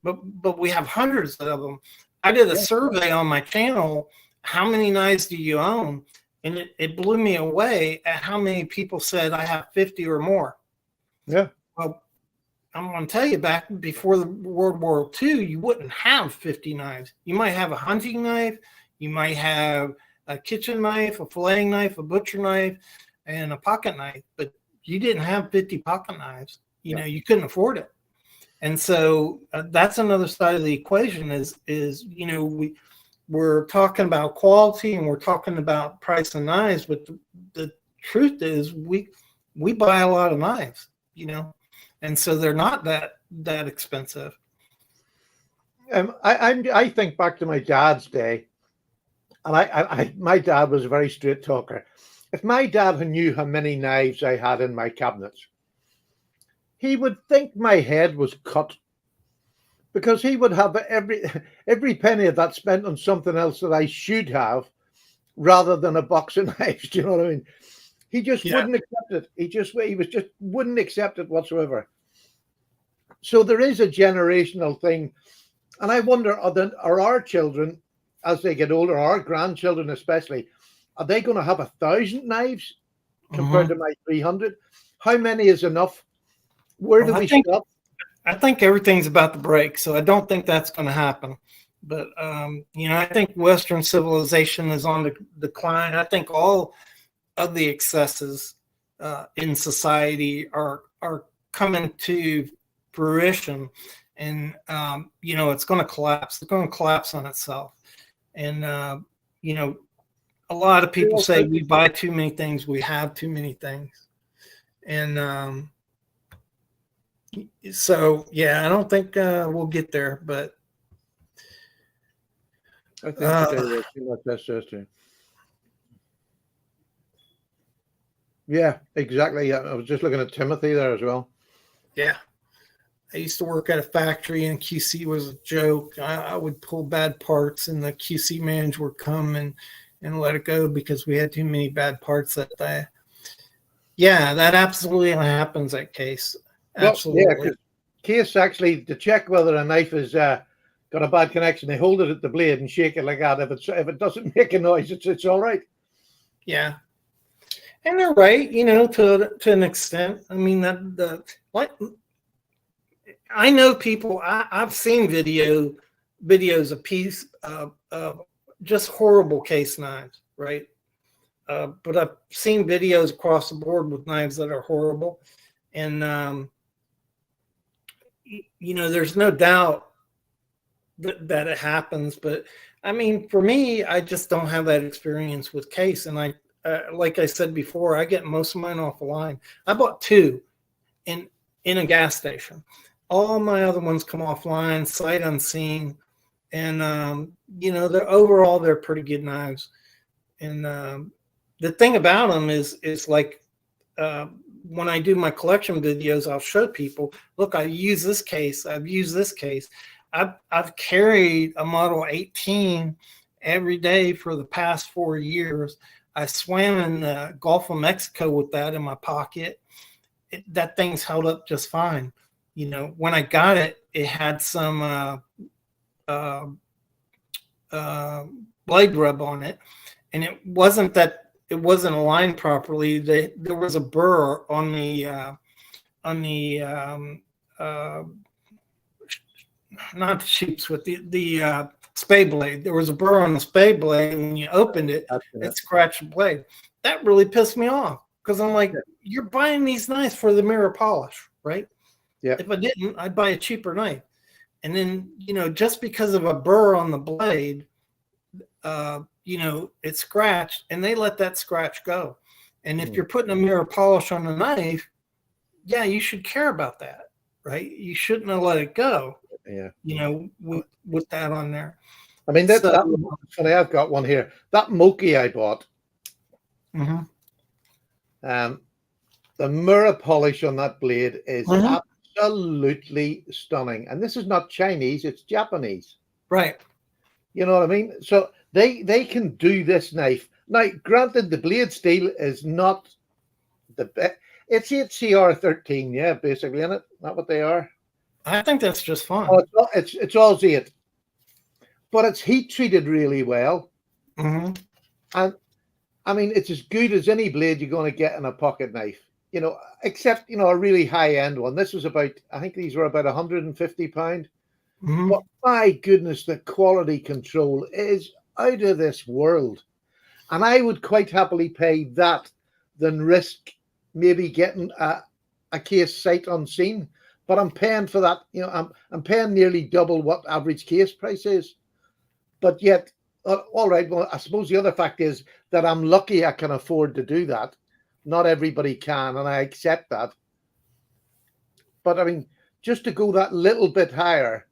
but we have hundreds of them. I did a survey on my channel, how many knives do you own? And it blew me away at how many people said I have 50 or more. Yeah. Well, I'm going to tell you, back before the World War II, you wouldn't have 50 knives. You might have a hunting knife. You might have a kitchen knife, a filleting knife, a butcher knife, and a pocket knife. But you didn't have 50 pocket knives. You couldn't afford it. And so that's another side of the equation is we're talking about quality and we're talking about price of knives, but the truth is we buy a lot of knives, and so they're not that expensive. I think back to my dad's day, and my dad was a very straight talker. If my dad knew how many knives I had in my cabinets, he would think my head was cut, because he would have every penny of that spent on something else that I should have, rather than a box of knives. Do you know what I mean? He just wouldn't accept it. He wouldn't accept it whatsoever. So there is a generational thing, and I wonder, are our children, as they get older, our grandchildren especially, are they going to have 1,000 knives compared to my 300? How many is enough? Where do we stop? I think everything's about to break, so I don't think that's going to happen. But I think Western civilization is on the decline. I think all of the excesses in society are coming to fruition, and it's going to collapse. It's going to collapse on itself. And a lot of people say we buy too many things, we have too many things, and so I don't think we'll get there, but I think there's too much testosterone. Yeah, exactly. I was just looking at Timothy there as well. Yeah. I used to work at a factory, and QC was a joke. I would pull bad parts, and the QC manager would come and let it go because we had too many bad parts that day. Yeah, that absolutely happens at Case. Absolutely. Well, Case actually, to check whether a knife has got a bad connection, they hold it at the blade and shake it like that. If it doesn't make a noise, it's all right. Yeah. And they're right, to an extent. I mean, I know people. I've seen videos of just horrible Case knives, right? But I've seen videos across the board with knives that are horrible, and there's no doubt that it happens. But I mean, for me, I just don't have that experience with case. And like I said before, I get most of mine off the line. I bought two in a gas station. All my other ones come offline, sight unseen, and they're pretty good knives. And the thing about them is like when I do my collection videos, I'll show people, look, I use this case. I've used this case. I've carried a Model 18 every day for the past 4 years. I swam in the Gulf of Mexico with that in my pocket. That thing's held up just fine. When I got it, it had some blade rub on it, and it wasn't aligned properly. There was a burr on the not the sheep's with the spade blade. There was a burr on the spade blade, and when you opened it, it scratched the blade. That really pissed me off because I'm like, you're buying these knives for the mirror polish, right? Yeah. If I didn't, I'd buy a cheaper knife. And then, just because of a burr on the blade, it scratched, and they let that scratch go. And if you're putting a mirror polish on a knife, yeah, you should care about that, right? You shouldn't have let it go. Yeah. With that on there. I mean, that's funny. I've got one here. That Moki I bought. Mm-hmm. The mirror polish on that blade is absolutely stunning. And this is not Chinese, it's Japanese. Right. You know what I mean? So they can do this knife. Now, granted, the blade steel is not the best. It's yesteryear 13, yeah, basically, isn't it? Not what they are. I think that's just fine. Oh, it's all Z8. But it's heat treated really well. Mm-hmm. And I mean, it's as good as any blade you're going to get in a pocket knife, except, a really high end one. This was I think these were about £150. Mm-hmm. But my goodness, the quality control is out of this world. And I would quite happily pay that than risk maybe getting a case sight unseen. But I'm paying for that, I'm paying nearly double what average case price is. But yet, all right, well, I suppose the other fact is that I'm lucky I can afford to do that. Not everybody can, and I accept that. But I mean, just to go that little bit higher,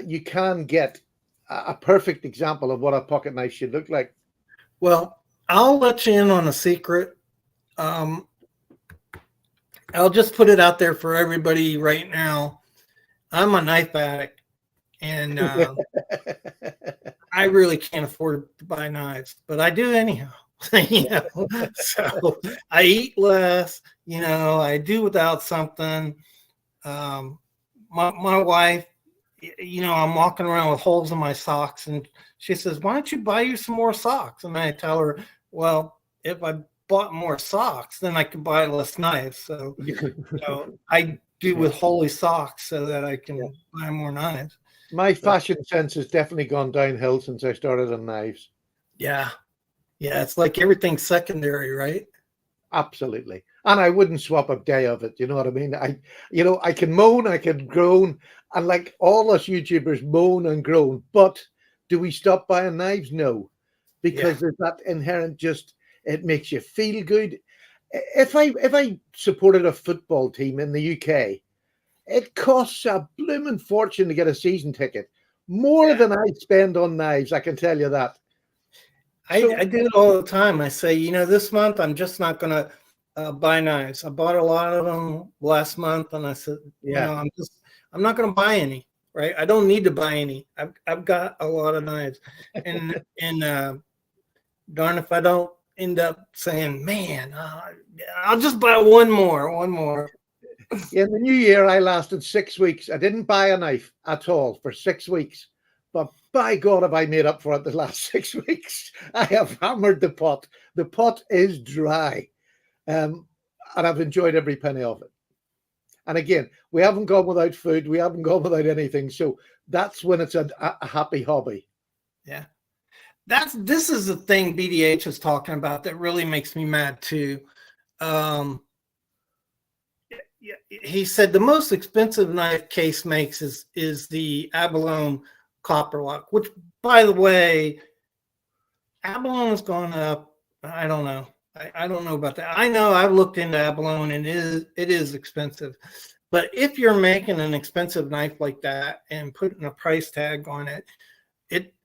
you can get a perfect example of what a pocket knife should look like. Well, I'll let you in on a secret. I'll just put it out there for everybody right now. I'm a knife addict, and I really can't afford to buy knives, but I do anyhow. So I eat less. I do without something. My wife, I'm walking around with holes in my socks, and she says, "Why don't you buy you some more socks?" And I tell her, "Well, if I bought more socks, then I could buy less knives." So, I do with holy socks so that I can buy more knives. My fashion sense has definitely gone downhill since I started on knives. Yeah. Yeah. It's like everything's secondary, right? Absolutely. And I wouldn't swap a day of it. You know what I mean? I can moan, I can groan, and like all us YouTubers moan and groan, but do we stop buying knives? No, because there's that inherent it makes you feel good. If I supported a football team in the UK, it costs a blooming fortune to get a season ticket. More than I spend on knives, I can tell you that. I do it all the time. I say, this month I'm just not going to buy knives. I bought a lot of them last month, and I said, I'm not going to buy any. Right? I don't need to buy any. I've got a lot of knives, and darn if I don't end up saying, man, I'll just buy one more. Yeah, in the new year, I lasted 6 weeks. I didn't buy a knife at all for 6 weeks. But by God, have I made up for it the last 6 weeks. I have hammered the pot. The pot is dry. And I've enjoyed every penny of it. And again, we haven't gone without food. We haven't gone without anything. So that's when it's a happy hobby. Yeah. This is the thing BDH is talking about that really makes me mad too. He said the most expensive knife Case makes is the abalone copper lock, which, by the way, abalone has gone up. I don't know. I don't know about that. I know I've looked into abalone, and it is expensive. But if you're making an expensive knife like that and putting a price tag on it,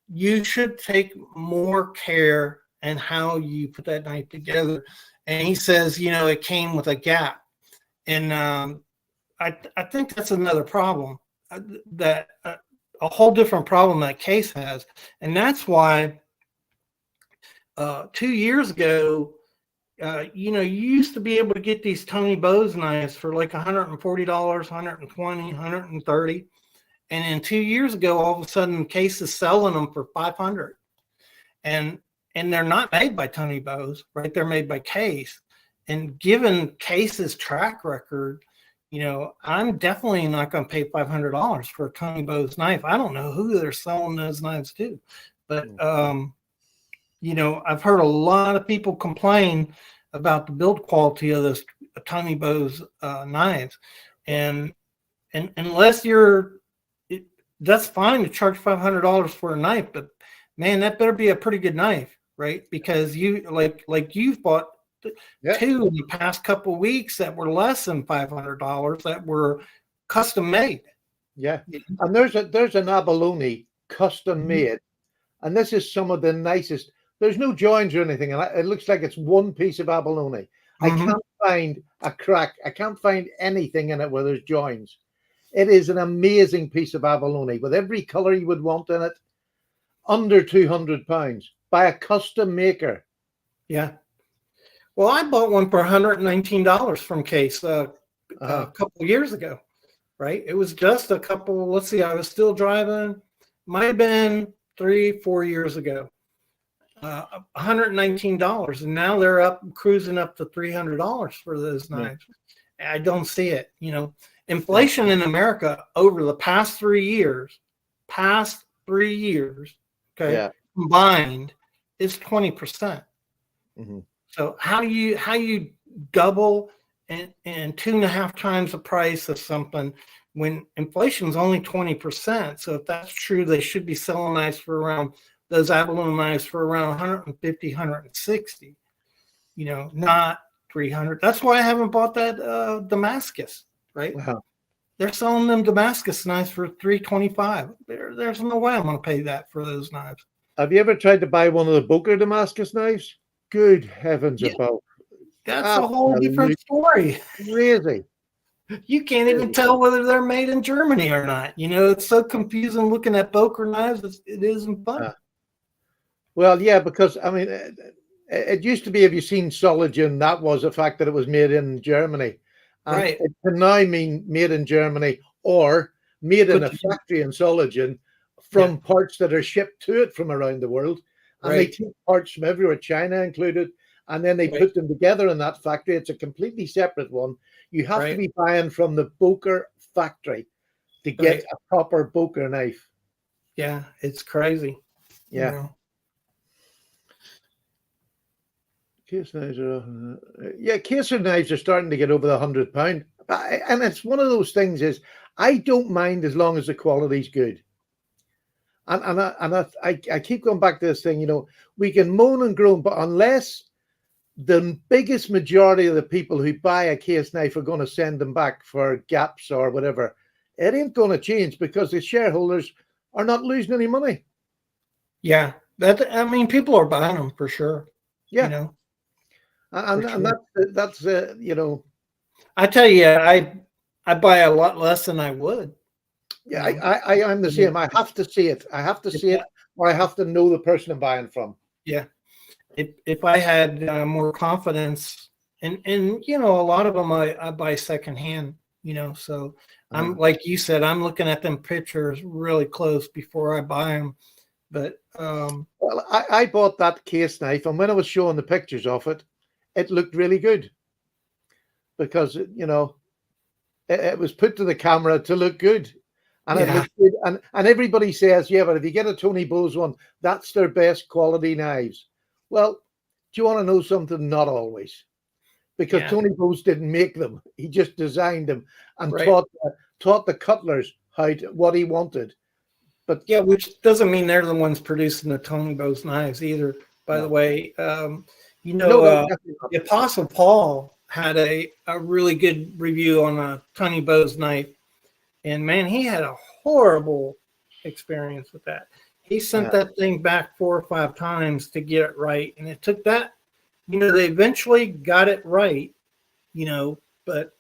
you should take more care in how you put that knife together. And he says, it came with a gap, and I think that's another problem, that a whole different problem that Case has, and that's why 2 years ago, you used to be able to get these Tony Bose knives for like $140, $120, $130. And then 2 years ago, all of a sudden, Case is selling them for $500. And they're not made by Tony Bose, right? They're made by Case. And given Case's track record, I'm definitely not going to pay $500 for a Tony Bose knife. I don't know who they're selling those knives to. But, I've heard a lot of people complain about the build quality of those Tony Bose knives. And unless that's fine to charge $500 for a knife, but man, that better be a pretty good knife, right? Because you've bought two in the past couple of weeks that were less than $500 that were custom made. Yeah, and there's an abalone custom made, and this is some of the nicest. There's no joins or anything, and it looks like it's one piece of abalone. I can't find a crack. I can't find anything in it where there's joins. It is an amazing piece of abalone with every color you would want in it. Under £200 by a custom maker. Yeah. Well, I bought one for $119 from Case a couple of years ago, right? It was just a couple. Let's see. I was still driving. Might have been 3-4 years ago. $119, and now they're cruising up to $300 for those knives. I don't see it. Inflation in America over the past 3 years, combined is 20%. So how do you double and 2.5 times the price of something when inflation is only 20%? So if that's true, they should be selling knives for around those abalone knives for around 150, 160, not 300. That's why I haven't bought that Damascus, right? Wow. They're selling them Damascus knives for $325. There's no way I'm going to pay that for those knives. Have you ever tried to buy one of the Boker Damascus knives? Good heavens above. That's a whole different story. Crazy. You can't even tell whether they're made in Germany or not. It's so confusing looking at Boker knives. It isn't fun. Well, yeah, because, I mean, it used to be, if you've seen Soligen, that was the fact that it was made in Germany. And right. It can now mean made in Germany or made in a factory in Soligen from parts that are shipped to it from around the world. And they take parts from everywhere, China included, and then they put them together in that factory. It's a completely separate one. You have to be buying from the Boker factory to get a proper Boker knife. Yeah, it's crazy. Yeah. Case knives are, case knives are starting to get over the £100, and it's one of those things. Is I don't mind as long as the quality's good. And I keep going back to this thing. We can moan and groan, but unless the biggest majority of the people who buy a case knife are going to send them back for gaps or whatever, it ain't going to change because the shareholders are not losing any money. Yeah, people are buying them for sure. Yeah. And that's I tell you, I buy a lot less than I would. Yeah, I'm the same. I have to see it. I have to see it, or I have to know the person I'm buying from. Yeah. If I had more confidence, and a lot of them I buy secondhand, so I'm like you said, I'm looking at them pictures really close before I buy them. But well, I bought that case knife, and when I was showing the pictures of it, it looked really good because it was put to the camera to look good, and it looked good. And everybody says, yeah, but if you get a Tony Bose one, that's their best quality knives. Well, do you want to know something? Not always, because Tony Bose didn't make them; he just designed them and taught the cutlers what he wanted. But yeah, which doesn't mean they're the ones producing the Tony Bose knives either. By the way, no, definitely not. the Apostle Paul had a really good review on a Tony Bose knife, and man, he had a horrible experience with that. He sent that thing back 4 or 5 times to get it right, and it took that. They eventually got it right, but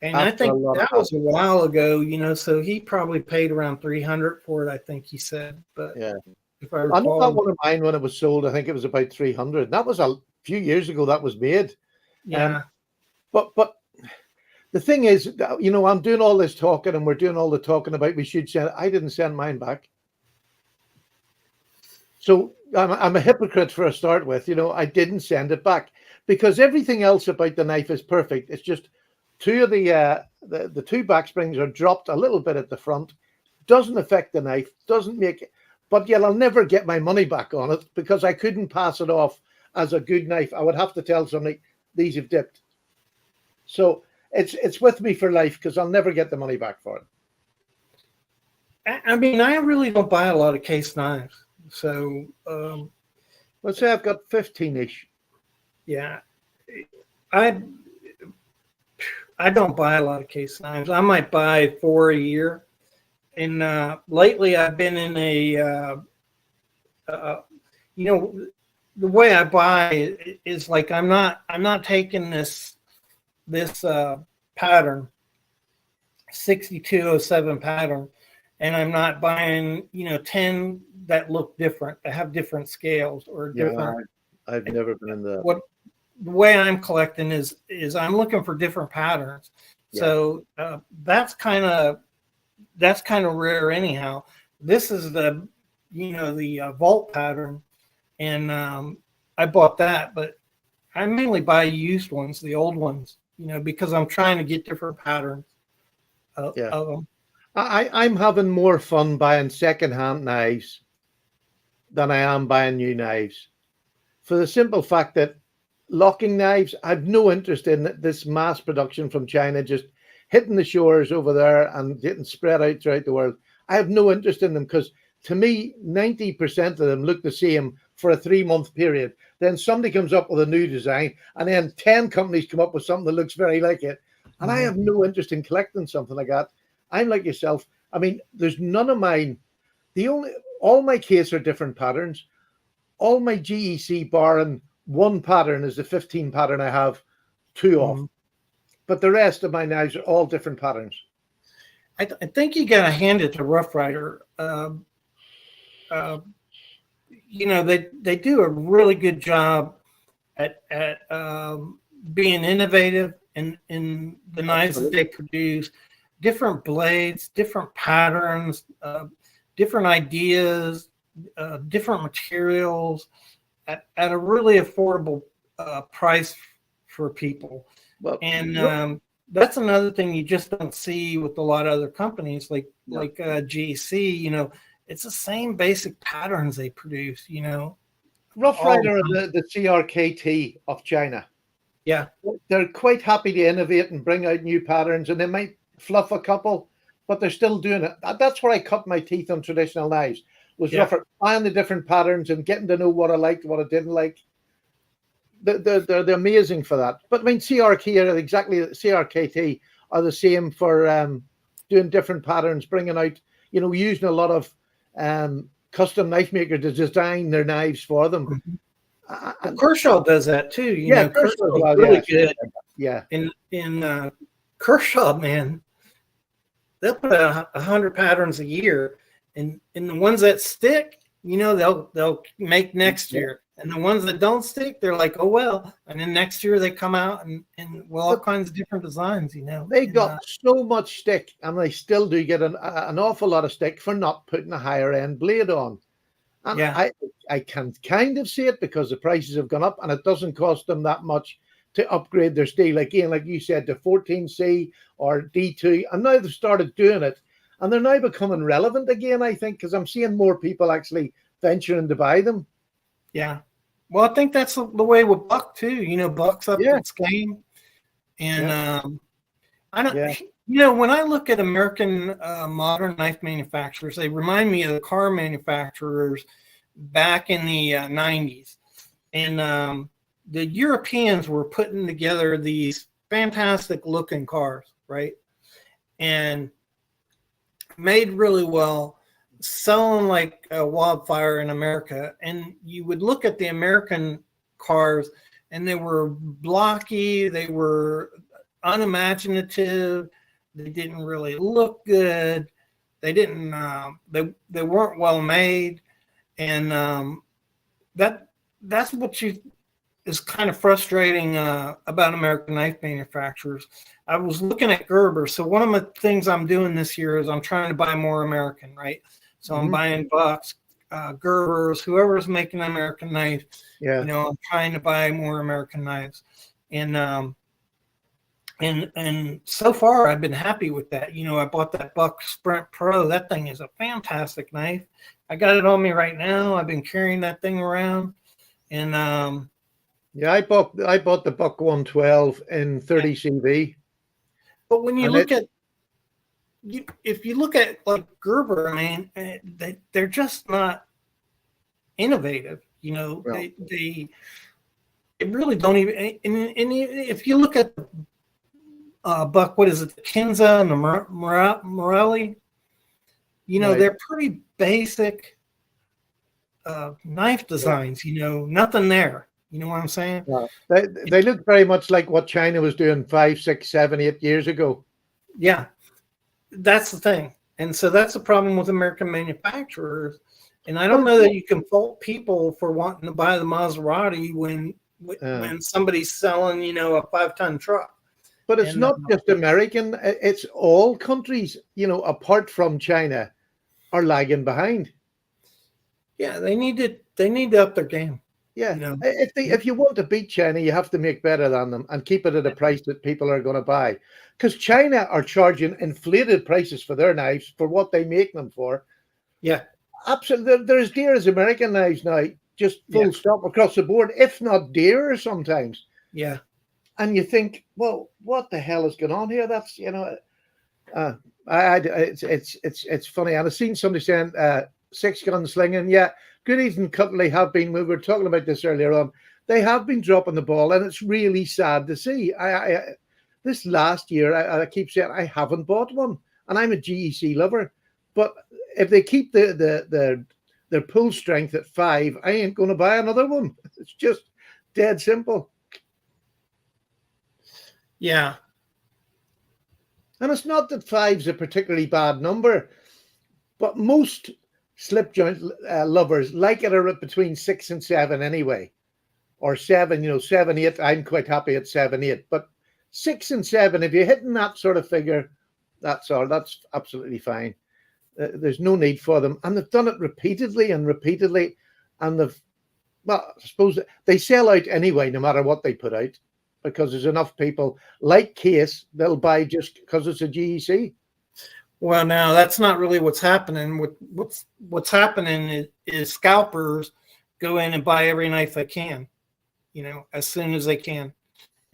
and I After a think lot of that was a while ago, so he probably paid around $300 for it, I think he said. But yeah, if I I know that recall, one of mine when it was sold, I think it was about 300. That was a few years ago that was made. yeah. But the thing is, I'm doing all this talking and we're doing all the talking about we should send. I didn't send mine back. So I'm a hypocrite for a start with. I didn't send it back because everything else about the knife is perfect. It's just two of the two back springs are dropped a little bit at the front. Doesn't affect the knife. Doesn't make it. But yet I'll never get my money back on it because I couldn't pass it off as a good knife. I would have to tell somebody these have dipped. So it's with me for life because I'll never get the money back for it. I mean, I really don't buy a lot of case knives. So let's say I've got 15-ish. Yeah, I don't buy a lot of case knives. I might buy 4 a year, and lately I've been in a the way I buy is like I'm not taking this pattern 6207 pattern, and I'm not buying 10 that look different, that have different scales or different. I've never been in the way I'm collecting is I'm looking for different patterns. Yeah. So that's kind of rare anyhow. This is the vault pattern, and I bought that, but I mainly buy used ones, the old ones, because I'm trying to get different patterns of them. I'm having more fun buying secondhand knives than I am buying new knives, for the simple fact that locking knives, I've no interest in this mass production from China just hitting the shores over there and getting spread out throughout the world. I have no interest in them because to me, 90% of them look the same for a 3-month period. Then somebody comes up with a new design and then 10 companies come up with something that looks very like it. And I have no interest in collecting something like that. I'm like yourself. I mean, there's none of mine. All my case are different patterns. All my GEC barring one pattern is the 15 pattern I have 2 of. But the rest of my knives are all different patterns. I think you got to hand it to Rough Rider. They do a really good job at being innovative in the knives that they produce. Different blades, different patterns, different ideas, different materials at a really affordable price for people. Well, and that's another thing you just don't see with a lot of other companies like GC. It's the same basic patterns they produce. Rough Rider are the CRKT of China. Yeah, they're quite happy to innovate and bring out new patterns, and they might fluff a couple, but they're still doing it. That's where I cut my teeth on traditional knives. Was buying the different patterns and getting to know what I liked, what I didn't like. They're amazing for that. But I mean, CRKT are the same for doing different patterns, bringing out, using a lot of custom knife makers to design their knives for them. Kershaw does that too. Kershaw is really good. Yeah. In Kershaw, man, they'll put out 100 patterns a year, and the ones that stick, they'll make next year. And the ones that don't stick, they're like, oh, well. And then next year they come out and all kinds of different designs, They got so much stick, and they still do get an awful lot of stick for not putting a higher end blade on. And I can kind of see it because the prices have gone up, and it doesn't cost them that much to upgrade their steel. Again, like you said, to 14C or D2. And now they've started doing it. And they're now becoming relevant again, I think, because I'm seeing more people actually venturing to buy them. Yeah. Well, I think that's the way with Buck too. Buck's up its game, and I don't. When I look at American modern knife manufacturers, they remind me of the car manufacturers back in the 90s. And the Europeans were putting together these fantastic looking cars, right? And made really well, selling like a wildfire in America. And you would look at the American cars and they were blocky, they were unimaginative, they didn't really look good, they didn't they weren't well made. And that's what is kind of frustrating about American knife manufacturers. I was looking at Gerber. So one of the things I'm doing this year is I'm trying to buy more American, right? So I'm buying Bucks, Gerbers, whoever's making an American knife. Yeah. I'm trying to buy more American knives. And so far I've been happy with that. I bought that Buck Sprint Pro. That thing is a fantastic knife. I got it on me right now. I've been carrying that thing around. And yeah, I bought the Buck 112 in 30 CV. But when you look at, if you look at like Gerber, I mean, they're just not innovative. Well, they really don't even. And if you look at Buck, what is it, the Kinza and the Morelli? Right. They're pretty basic knife designs. Nothing there. You know what I'm saying? Yeah. They look very much like what China was doing 5, 6, 7, 8 years ago. Yeah, that's the thing. And so that's the problem with American manufacturers. And I don't know that you can fault people for wanting to buy the Maserati when somebody's selling, a 5-ton truck. But it's not just American. It's all countries, apart from China, are lagging behind. Yeah, they need to up their game. Yeah, if you want to beat China, you have to make better than them and keep it at a price that people are going to buy. Because China are charging inflated prices for their knives for what they make them for. Yeah, absolutely. They're as dear as American knives now, just full stop across the board, if not dearer sometimes. Yeah, and you think, well, what the hell is going on here? That's it's funny. And I've seen somebody saying 6-gun slinging. Yeah. Goodies and Cutlery have been, we were talking about this earlier on, they have been dropping the ball, and it's really sad to see. This last year, I keep saying I haven't bought one, and I'm a GEC lover. But if they keep their pull strength at 5, I ain't going to buy another one. It's just dead simple. Yeah. And it's not that 5's a particularly bad number, but most slip joint lovers like it between 6 and 7 anyway, or 7, 7, 8. I'm quite happy at 7, 8, but 6 and 7, if you're hitting that sort of figure, that's absolutely fine. There's no need for them, and they've done it repeatedly, and I suppose they sell out anyway, no matter what they put out, because there's enough people like Case they'll buy just because it's a GEC. Well, now that's not really what's happening. What's happening is scalpers go in and buy every knife they can, as soon as they can.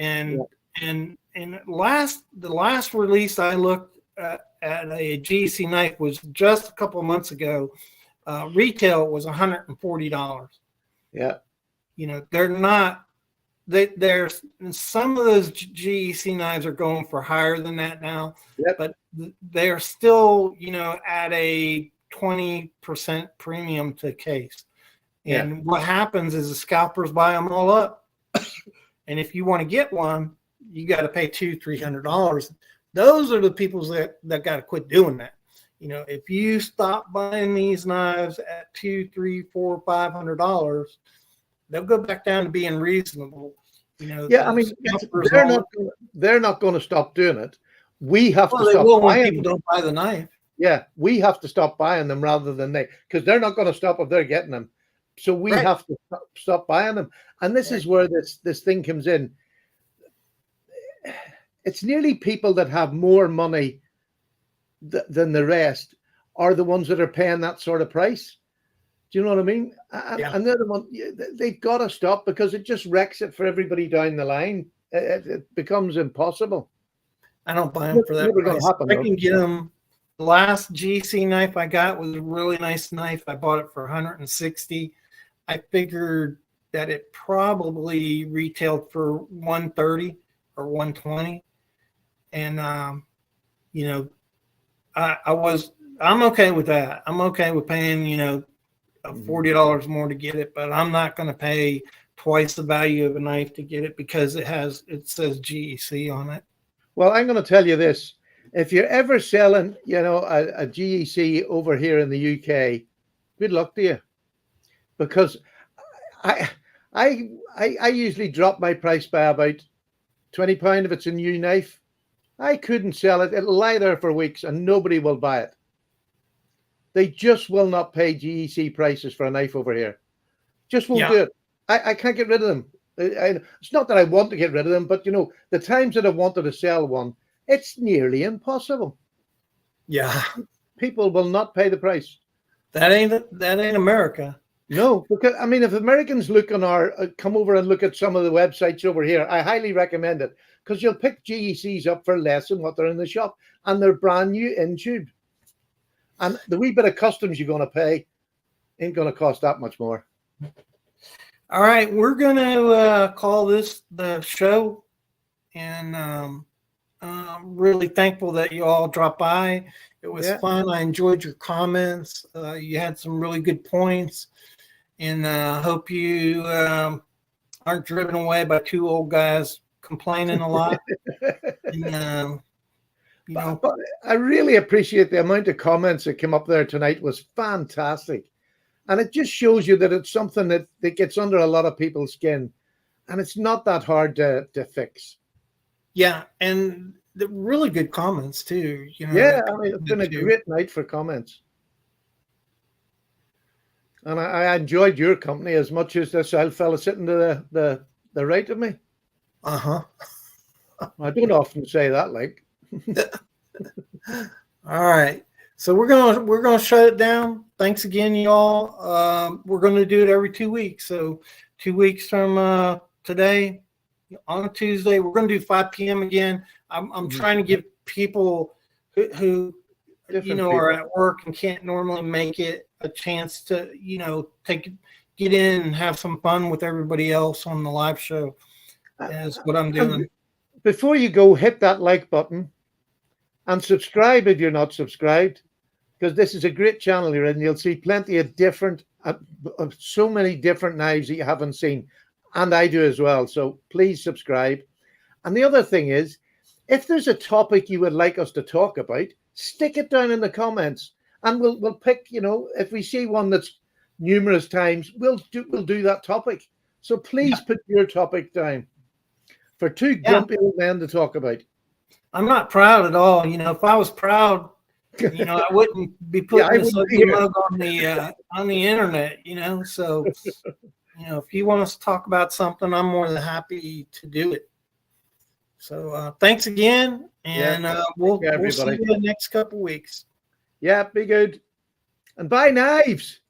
And the last release I looked at a GEC knife was just a couple of months ago. Retail was $140. Yeah, they're not. There's some of those GEC knives are going for higher than that now, but they're still, at a 20% premium to Case. And what happens is the scalpers buy them all up. And if you want to get one, you got to pay $200-$300. Those are the people that got to quit doing that. If you stop buying these knives at $200, $300, $400, $500, they'll go back down to being reasonable. I mean, they're not going to stop doing it. We have to stop buying them. People don't buy the knife. Yeah, we have to stop buying them rather than because they're not going to stop if they're getting them. So we have to stop buying them. And this is where this thing comes in. It's nearly people that have more money than the rest are the ones that are paying that sort of price. Do you know what I mean? And they're the one, they've got to stop, because it just wrecks it for everybody down the line. It becomes impossible. I don't buy them for that Never going price. to happen, I though. can get them. The last GC knife I got was a really nice knife. I bought it for 160. I figured that it probably retailed for 130 or 120. And, you know, I'm okay with that. I'm okay with paying, $40 more to get it, but I'm not going to pay twice the value of a knife to get it because it says GEC on it. Well, I'm going to tell you this. If you're ever selling, a GEC over here in the UK, good luck to you. Because I usually drop my price by about £20 if it's a new knife. I couldn't sell it. It'll lie there for weeks and nobody will buy it. They just will not pay GEC prices for a knife over here. Just won't do it. I can't get rid of them. It's not that I want to get rid of them, but the times that I wanted to sell one, it's nearly impossible. Yeah. People will not pay the price. That ain't America. No, because if Americans come over and look at some of the websites over here, I highly recommend it because you'll pick GECs up for less than what they're in the shop, and they're brand new in tube. And the wee bit of customs you're going to pay ain't going to cost that much more. All right, we're going to call this the show, and I'm really thankful that you all dropped by. It was fun. I enjoyed your comments. You had some really good points, and I hope you aren't driven away by two old guys complaining a lot. And, but I really appreciate the amount of comments that came up there tonight. Was fantastic. And it just shows you that it's something that gets under a lot of people's skin. And it's not that hard to fix. Yeah, and the really good comments too. It's been a great night for comments. And I enjoyed your company as much as this old fella sitting to the right of me. Uh-huh. I don't often say that, like. All right. So we're gonna shut it down. Thanks again, y'all. We're gonna do it every 2 weeks. So 2 weeks from today, on a Tuesday, we're gonna do 5 p.m. again. I'm trying to give people who are at work and can't normally make it a chance to get in and have some fun with everybody else on the live show. That's what I'm doing. Before you go, hit that like button and subscribe if you're not subscribed, because this is a great channel you're in. You'll see plenty of different, so many different knives that you haven't seen, and I do as well. So please subscribe. And the other thing is, if there's a topic you would like us to talk about, stick it down in the comments, and we'll pick. If we see one that's numerous times, we'll do that topic. So please put your topic down for two grumpy old men to talk about. I'm not proud at all. If I was proud, I wouldn't be putting this ugly mug on the internet. So if you want us to talk about something, I'm more than happy to do it. So thanks again, and we'll see you in the next couple of weeks. Yeah, be good, and buy knives.